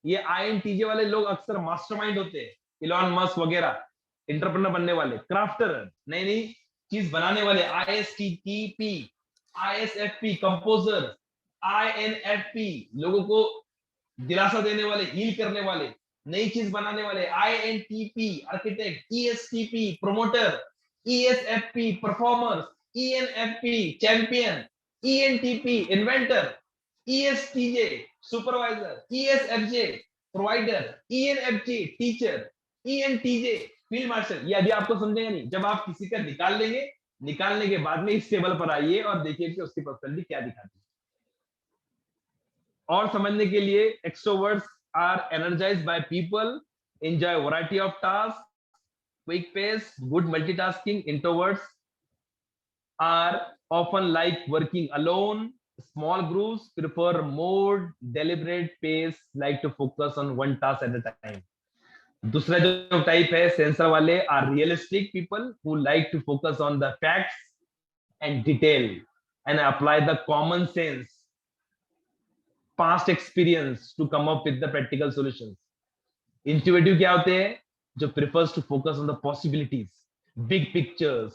ये INTJ वाले लोग अक्सर मास्टरमाइंड होते हैं, इलॉन मस्क वगैरह, एंटरप्रेन्योर बनने वाले, क्राफ्टर, नई नई चीज बनाने वाले। ISTP, ISFP, composer. INFP, लोगों को दिलासा देने वाले, हील करने वाले, नई चीज बनाने वाले। INTP, architect. ESTP, promoter. ESFP, performer. ENFP, champion. ENTP, inventor. ESTJ, supervisor. ESFJ, provider. ENFJ, teacher. ENTJ, field marshal. ये अभी आपको समझेगा नहीं, जब आप किसी का निकाल लेंगे, निकालने के बाद में इस टेबल पर आइए और देखिए कि उसकी पर्सनैलिटी क्या दिखाती है। और समझने के लिए, extroverts are energized by people, enjoy variety of task, quick pace, good multitasking. Introverts are often like working alone, small groups, prefer more deliberate pace, like to focus on one task at a time. दूसरा जो टाइप है सेंसर वाले, are realistic people who like to focus on the facts and detail and apply the common sense, past experience to come up with the practical solutions. Intuitive क्या होते हैं, जो prefers to focus on the possibilities, big pictures,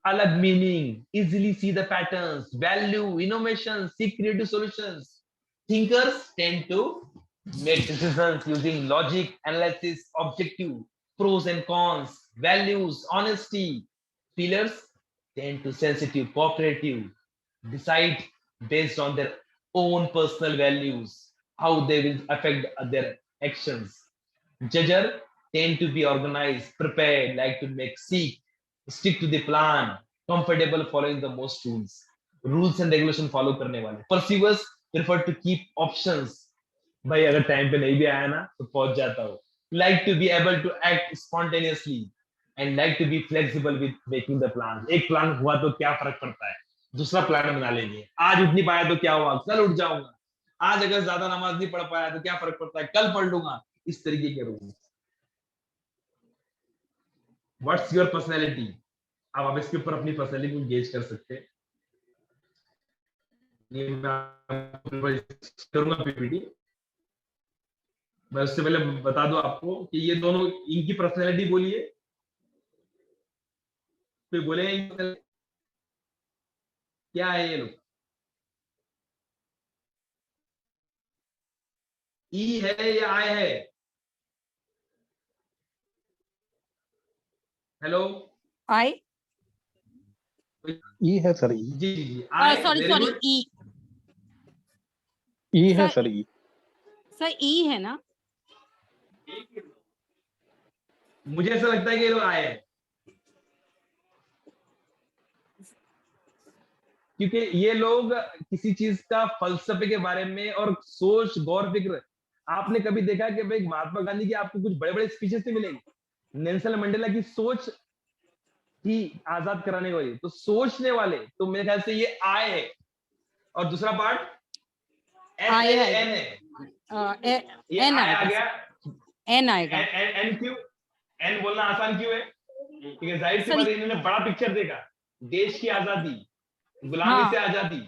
अलग meaning, easily see the patterns, value, innovation, seek creative solutions. Thinkers tend to make decisions using logic, analysis, objective, pros and cons, values, honesty. Feelers tend to sensitive, cooperative, decide based on their own personal values how they will affect their actions. Judger tend to be organized, prepared, like to stick to the plan, comfortable following the most rules and regulation follow करने वाले. Perceivers prefer to keep options. भाई अगर टाइम पे नहीं भी आया ना तो पहुंच जाता हो. Like to be able to act spontaneously and like to be flexible with making the plans. एक प्लान हुआ तो क्या फर्क पड़ता है, दूसरा प्लान बना लेंगे. आज उठ नहीं पाया तो क्या हुआ, कल उठ जाऊंगा. आज अगर ज्यादा नमाज नहीं पढ़ पाया तो क्या फर्क पड़ता है, कल पढ़ लूंगा. इस तरीके के रूल. व्हाट्स योर पर्सनैलिटी, अब आप इसके ऊपर अपनी पर्सनैलिटी को गेज कर सकते हैं. ये मैं करूंगा पीपीटी. मैं उससे पहले बता दूं आपको कि ये दोनों इनकी पर्सनैलिटी बोलिए. कोई बोले क्या है ये लोग. ई है या आई है. हेलो आई. ई है सर. ई जी जी जी. आई. सॉरी ई. ई है सर, सर. ई सर ई है ना. मुझे ऐसा लगता है कि ये लोग आए हैं क्योंकि ये लोग किसी चीज का फलसफे के बारे में और सोच गौर फिक्र. आपने कभी देखा कि भाई महात्मा गांधी की आपको कुछ बड़े बड़े स्पीचेस नहीं मिलेंगे. नेल्सन मंडेला की सोच ही आजाद कराने वाली. तो सोचने वाले तो मेरे ख्याल से ये आए है. और दूसरा पार्ट एन है. ये एन आ गया. एन आएगा. एन क्यों. एन बोलना आसान क्यों है, क्योंकि जाहिर सी बात है इन्होंने बड़ा पिक्चर देखा. देश की आजादी, गुलामी से आजादी.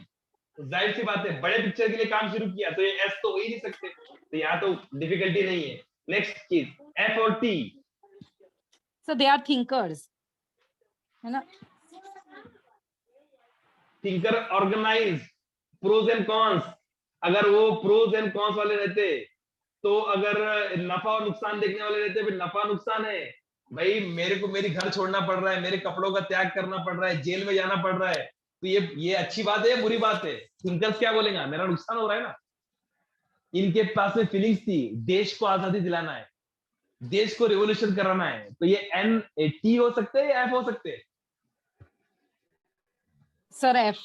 जाहिर सी बात है बड़े पिक्चर के लिए काम शुरू किया तो ये एस तो हो ही नहीं सकते. तो यहाँ तो डिफिकल्टी नहीं है. नेक्स्ट चीज एफ और T. So they are thinkers है ना. Thinker organize. Pros and cons. अगर वो प्रोज एंड कॉन्स वाले रहते तो अगर नफा और नुकसान देखने वाले रहते फिर नफा नुकसान है भाई. मेरे को मेरी घर छोड़ना पड़ रहा है, मेरे कपड़ों का त्याग करना पड़ रहा है, जेल में जाना पड़ रहा है, तो ये अच्छी बात है या बुरी बात है. थिंकर्स क्या बोलेंगे, मेरा नुकसान हो रहा है ना. इनके पास में फीलिंग्स थी, देश को आजादी दिलाना है, देश को रिवोल्यूशन कराना है. तो ये एन टी हो सकते हैं या एफ हो सकते हैं. Sir F.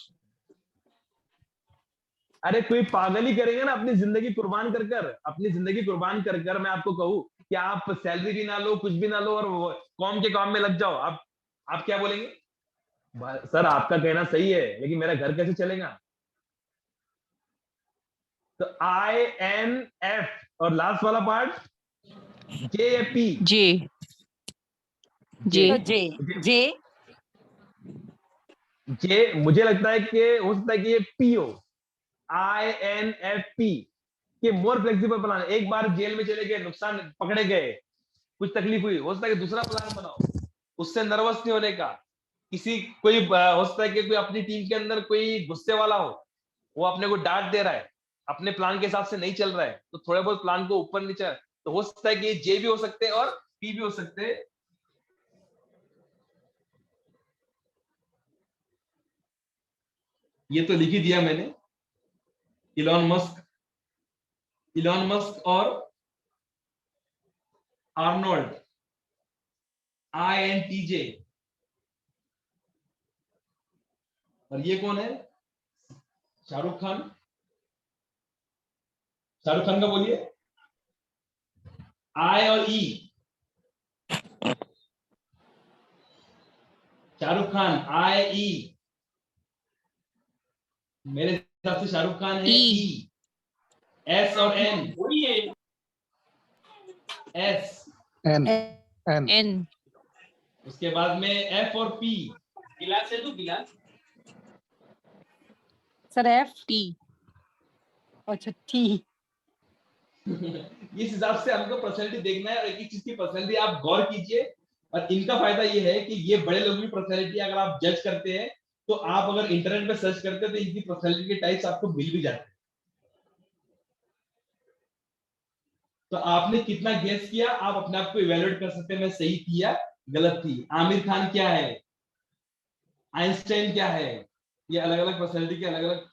अरे कोई पागल ही करेंगे ना अपनी जिंदगी कुर्बान कर कर. अपनी जिंदगी कुर्बान कर कर मैं आपको कहूं कि आप सैलरी भी ना लो, कुछ भी ना लो और कॉम के काम में लग जाओ. आप क्या बोलेंगे. सर आपका कहना सही है लेकिन मेरा घर कैसे चलेगा. तो आई एन एफ और लास्ट वाला पार्ट जे या पी. जे. जे. जे. जे मुझे लगता है कि हो सकता है कि ये पी हो. INFP के मोर फ्लेक्सिबल प्लान. एक बार जेल में चले गए, नुकसान पकड़े गए, कुछ तकलीफ हुई, हो सकता है कि दूसरा प्लान बनाओ. उससे नर्वस नहीं होने का. कोई हो सकता है कि कोई अपनी टीम के अंदर कोई गुस्से वाला हो, वो अपने को डांट दे रहा है, अपने प्लान के हिसाब से नहीं चल रहा है, तो थोड़े बहुत प्लान को ऊपर नीचे. तो हो सकता है कि ये जे भी हो सकते हैं और पी भी हो सकते हैं. ये तो लिख ही दिया मैंने. इलॉन मस्क और आर्नोल्ड. INTJ. और ये कौन है. शाहरुख खान. शाहरुख खान का बोलिए. आई और ई. शाहरुख खान IE. मेरे हिसाब से शाहरुख खान है ई. एस और N. S N. N. N. उसके बाद में एफ और पी. गिलास है तो गिलास. Sir F T. अच्छा टी. इस हिसाब से हमको पर्सनैलिटी देखना है और एक चीज की पर्सनैलिटी आप गौर कीजिए. और इनका फायदा ये है कि ये बड़े लोगों की पर्सनैलिटी अगर आप जज करते हैं तो आप अगर इंटरनेट पे सर्च करते हैं तो इनकी पर्सनैलिटी के टाइप्स आपको मिल भी जाते हैं. तो आपने कितना गेस किया आप अपने आप को इवैल्यूएट कर सकते हैं. मैं सही थी या गलत थी. आमिर खान क्या है, आइंस्टाइन क्या है, ये अलग अलग पर्सनैलिटी के अलग अलग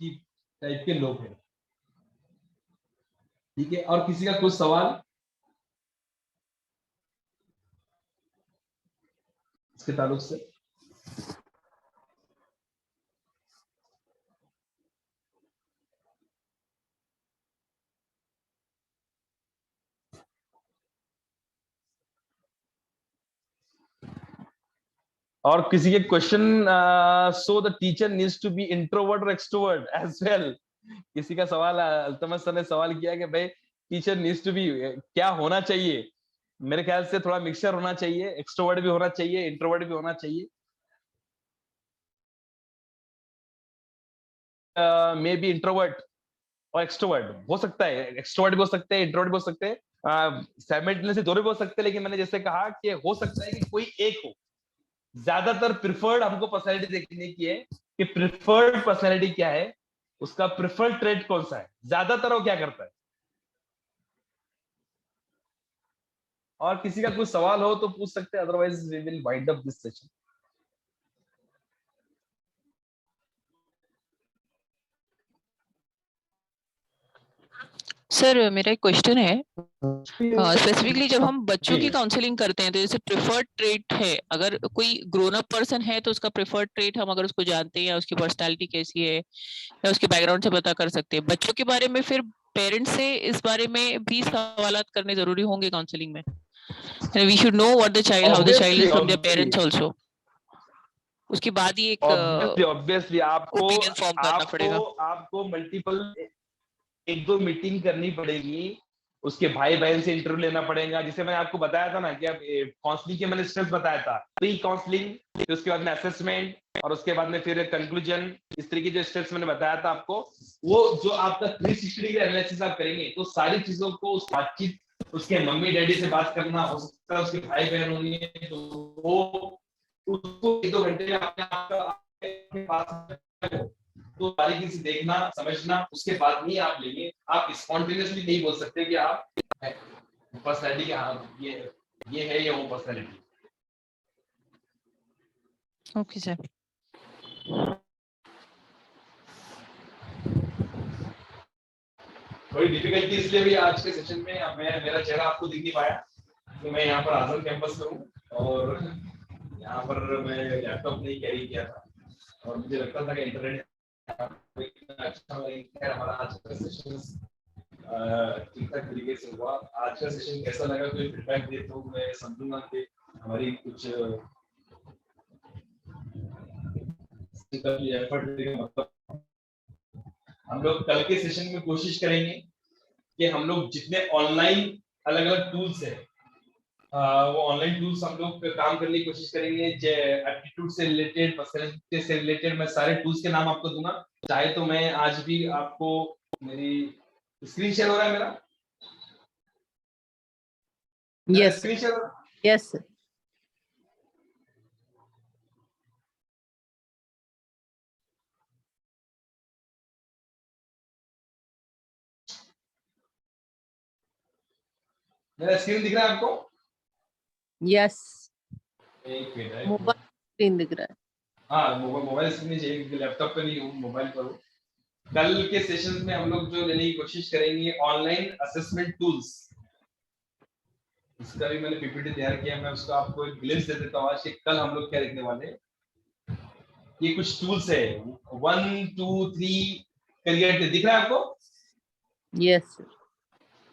टाइप के लोग हैं, ठीक है। और किसी का कुछ सवाल इसके ताल्लुक से? और किसी के question, so the teacher needs to be introvert और एक्सट्रोवर्ट एज वेल। किसी का सवाल, अल्तमस सर ने सवाल किया कि भाई टीचर नीड्स टू बी, क्या होना चाहिए? मेरे ख्याल से थोड़ा मिक्सचर होना चाहिए, एक्सट्रोवर्ट भी होना चाहिए, इंट्रोवर्ट भी होना चाहिए। मे बी इंट्रोवर्ट और एक्सट्रोवर्ट हो सकता है, एक्सट्रोवर्ट भी हो सकते हैं, इंट्रोवर्ट भी हो सकते हैं, साइमल्टेनियसली दोनों भी हो सकते हैं। लेकिन मैंने जैसे कहा कि हो सकता है कि कोई एक हो। ज्यादातर प्रिफर्ड हमको पर्सनैलिटी देखने की है कि प्रिफर्ड पर्सनैलिटी क्या है, उसका प्रिफर्ड ट्रेट कौन सा है, ज्यादातर वो क्या करता है। और किसी का कुछ सवाल हो तो पूछ सकते हैं, otherwise we will wind up this session. Sir मेरा एक क्वेश्चन है, स्पेसिफिकली जब हम बच्चों की काउंसलिंग करते हैं तो जैसे प्रेफर्ड ट्रेट है, अगर कोई ग्रोन अप पर्सन है तो उसका प्रेफर्ड ट्रेट हम अगर उसको जानते हैं या उसकी पर्सनालिटी कैसी है या उसके बैकग्राउंड से पता कर सकते हैं। बच्चों के बारे में फिर पेरेंट्स से इस बारे में भी सवालात करने जरूरी होंगे काउंसलिंग में। We should know what the child, how the child is from their parents also. उसके बाद ही एक ऑब्वियसली आपको ओपिनियन फॉर्म करना पड़ेगा। आपको मल्टीपल एक दो मीटिंग करनी पड़ेगी, उसके भाई बहन से इंटरव्यू लेना पड़ेगा। जिसे मैंने आपको बताया था ना कि अब काउंसलिंग के मैंने स्टेप्स बताया था, प्री काउंसलिंग, फिर उसके बाद में असेसमेंट और उसके बाद में फिर कंक्लूजन। इस तरीके जो स्टेप्स मैंने बताया था आपको, वो जो आपका 360 डिग्री एनालिसिस आप करेंगे तो सारी चीजों को उस बातचीत, उसके मम्मी डैडी से बात करना, हो सकता है उसके भाई बहन होंगे तो वो उसको 1-2 घंटे में आपके पास तो बारीकी से देखना समझना, उसके बाद ही आप लेंगे। आप स्पॉन्टेनियसली नहीं बोल सकते कि आप पर्सनैलिटी के हाँ ये है या वो पर्सनैलिटी। Okay sir. थोड़ी डिफिकल्टी इसलिए भी आज के सेशन में मेरा चेहरा आपको दिख नहीं पाया तो मैं यहाँ पर आजम कैंपस में हूँ और यहाँ पर मैं लैपटॉप नहीं कैरी किया था और मुझे लगता था कि इंटरनेट अच्छा है। हमारा आज का सेशन ठीक ठाक तरीके से हुआ। आज का सेशन कैसा लगा, कोई फीडबैक दे तो मैं समझूंगा कि हमारी कुछ एफर्ट मतलब हम लोग कल के सेशन में कोशिश करेंगे कि हम लोग जितने ऑनलाइन अलग अलग टूल्स हैं वो ऑनलाइन टूल्स हम लोग काम करने की कोशिश करेंगे। एप्टीट्यूड से रिलेटेड, पर्सनैलिटी से रिलेटेड मैं सारे टूल्स के नाम आपको दूंगा। चाहे तो मैं आज भी आपको, मेरी स्क्रीन शेयर हो रहा है मेरा? यस स्क्रीन शेयर, यस मेरा स्क्रीन दिख रहा है आपको? यस एक मिनट, मोबाइल स्क्रीन दिख रहा है। हाँ मोबाइल स्क्रीन चाहिए क्योंकि लैपटॉप पे नहीं हूँ, मोबाइल पर हूँ। कल के सेशन में हम लोग जो लेने की कोशिश करेंगे ऑनलाइन असेसमेंट टूल्स, इसका भी मैंने पीपीटी तैयार किया, मैं उसका आपको एक ग्लिम्स दे देता हूँ आज कि कल हम लोग क्या देखने वाले हैं। ये कुछ टूल्स है, 1 2 3 करियर, दिख रहा है आपको? यस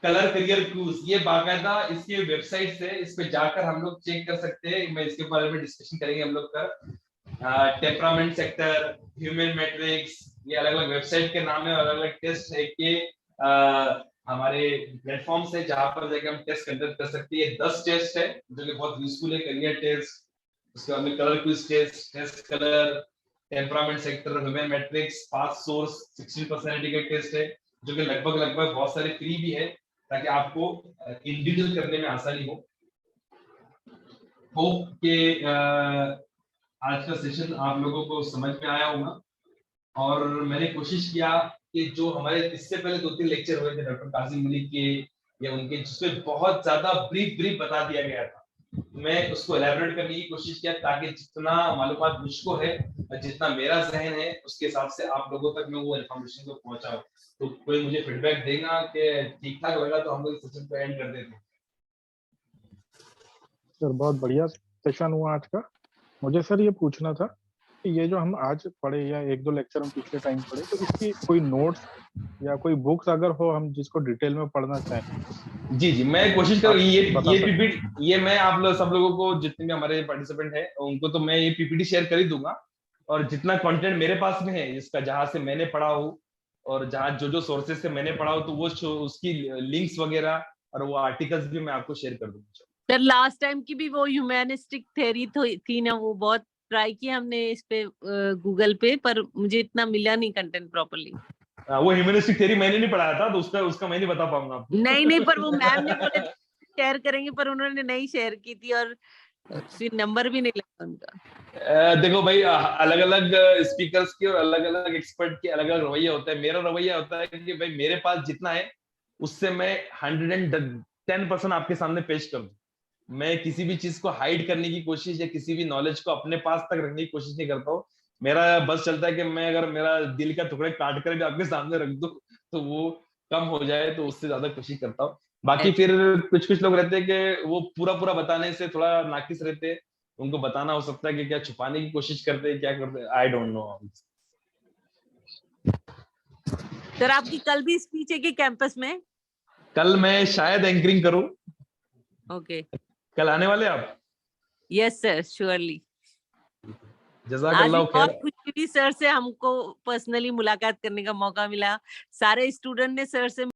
कलर करियर टूल्स, ये बाकायदा इसकी वेबसाइट से इस पे जाकर हम लोग चेक कर सकते हैं। मैं इसके बारे में डिस्कशन करेंगे हम लोग का। टेम्परामेंट सेक्टर, ह्यूमन मैट्रिक्स, ये अलग अलग वेबसाइट के नाम है, अलग अलग टेस्ट है कि हमारे प्लेटफॉर्म्स है जहां पर जाकर हम टेस्ट कंडक्ट कर सकते हैं। 10 टेस्ट है जो कि बहुत यूजफुल है। करियर टेस्ट, उसके बाद में colour quiz test, test colour, temperament sector, human matrix, pass source, 16 personality का टेस्ट है जो कि लगभग बहुत सारे फ्री भी है ताकि आपको इंडिविजुअल करने में आसानी हो। होप के आज का सेशन आप लोगों को समझ में आया होगा और मैंने कोशिश किया कि जो हमारे इससे पहले 2-3 लेक्चर हुए थे डॉक्टर कासिम मलिक के या उनके, जिसमें बहुत ज्यादा ब्रीफ बता दिया गया था, मैं उसको एलैबोरेट करने की कोशिश किया ताकि जितना मालूमात मुझको है जितना मेरा जहन है उसके हिसाब से आप लोगों तक मैं वो इन्फॉर्मेशन को पहुंचाऊं। तो कोई मुझे फीडबैक देगा कि ठीक ठाक होगा तो हम लोग इस सेशन को एंड कर देते हैं। सर बहुत बढ़िया सेशन हुआ आज का। मुझे सर ये पूछना था कि ये जो हम आज पढ़े या एक दो लेक्चर हम पिछले टाइम पढ़े, तो इसकी कोई नोट्स या कोई बुक्स अगर हो हम जिसको डिटेल में पढ़ना चाहें। जी मैं कोशिश करूँ ये बता सकते हैं। पीपीटी ये मैं आप लोग सब लोगों को जितने भी हमारे पार्टिसिपेंट हैं उनको तो मैं ये पीपीटी शेयर कर ही दूंगा, और जितना कंटेंट मेरे पास में है जिसका जहां से मैंने पढ़ा हूँ और जहां जो जो सोर्सेज से मैंने पढ़ा हो तो वो उसकी लिंक्स वगैरह और वो आर्टिकल्स भी मैं आपको शेयर कर दूंगा। सर लास्ट टाइम की भी वो ह्यूमैनिस्टिक थ्योरी थी ना, वो बहुत ट्राई किया हमने इस पे गूगल पे, पर मुझे इतना मिला नहीं कंटेंट प्रॉपर्ली। वो ह्यूमनिस्टिक थ्योरी मैंने नहीं पढ़ाया था तो उसका मैं नहीं बता पाऊंगा आपको। नहीं पर वो मैम ने बोले शेयर करेंगे, पर उन्होंने नहीं शेयर की थी और फिर नंबर भी नहीं लगा उनका। देखो भाई अलग अलग स्पीकर्स के और अलग अलग एक्सपर्ट के अलग अलग रवैया होता है। मेरा रवैया होता है कि भाई मेरे पास जितना है उससे मैं 110% आपके सामने पेश कर दूं। मैं किसी भी चीज को हाइड करने की कोशिश या किसी भी नॉलेज को अपने पास तक रखने की कोशिश नहीं करता हूँ। मेरा बस चलता है कि मैं अगर मेरा दिल का टुकड़े काट कर भी आपके सामने रख दूं तो वो कम हो जाए, तो उससे ज्यादा कोशिश करता हूँ। बाकी फिर कुछ लोग रहते हैं कि वो पूरा बताने से थोड़ा नाकिस रहते हैं, उनको बताना हो सकता है कि क्या छुपाने की कोशिश करते हैं, क्या करते हैं, आई डोंट नो। सर आपकी कल भी स्पीच है कि कैंपस में? कल मैं शायद एंकरिंग करूं। ओके कल आने वाले आप? Yes sir surely. जज़ाकल्लाह खैर। बहुत खुशी हुई सर से, हमको पर्सनली मुलाकात करने का मौका मिला। सारे स्टूडेंट ने सर से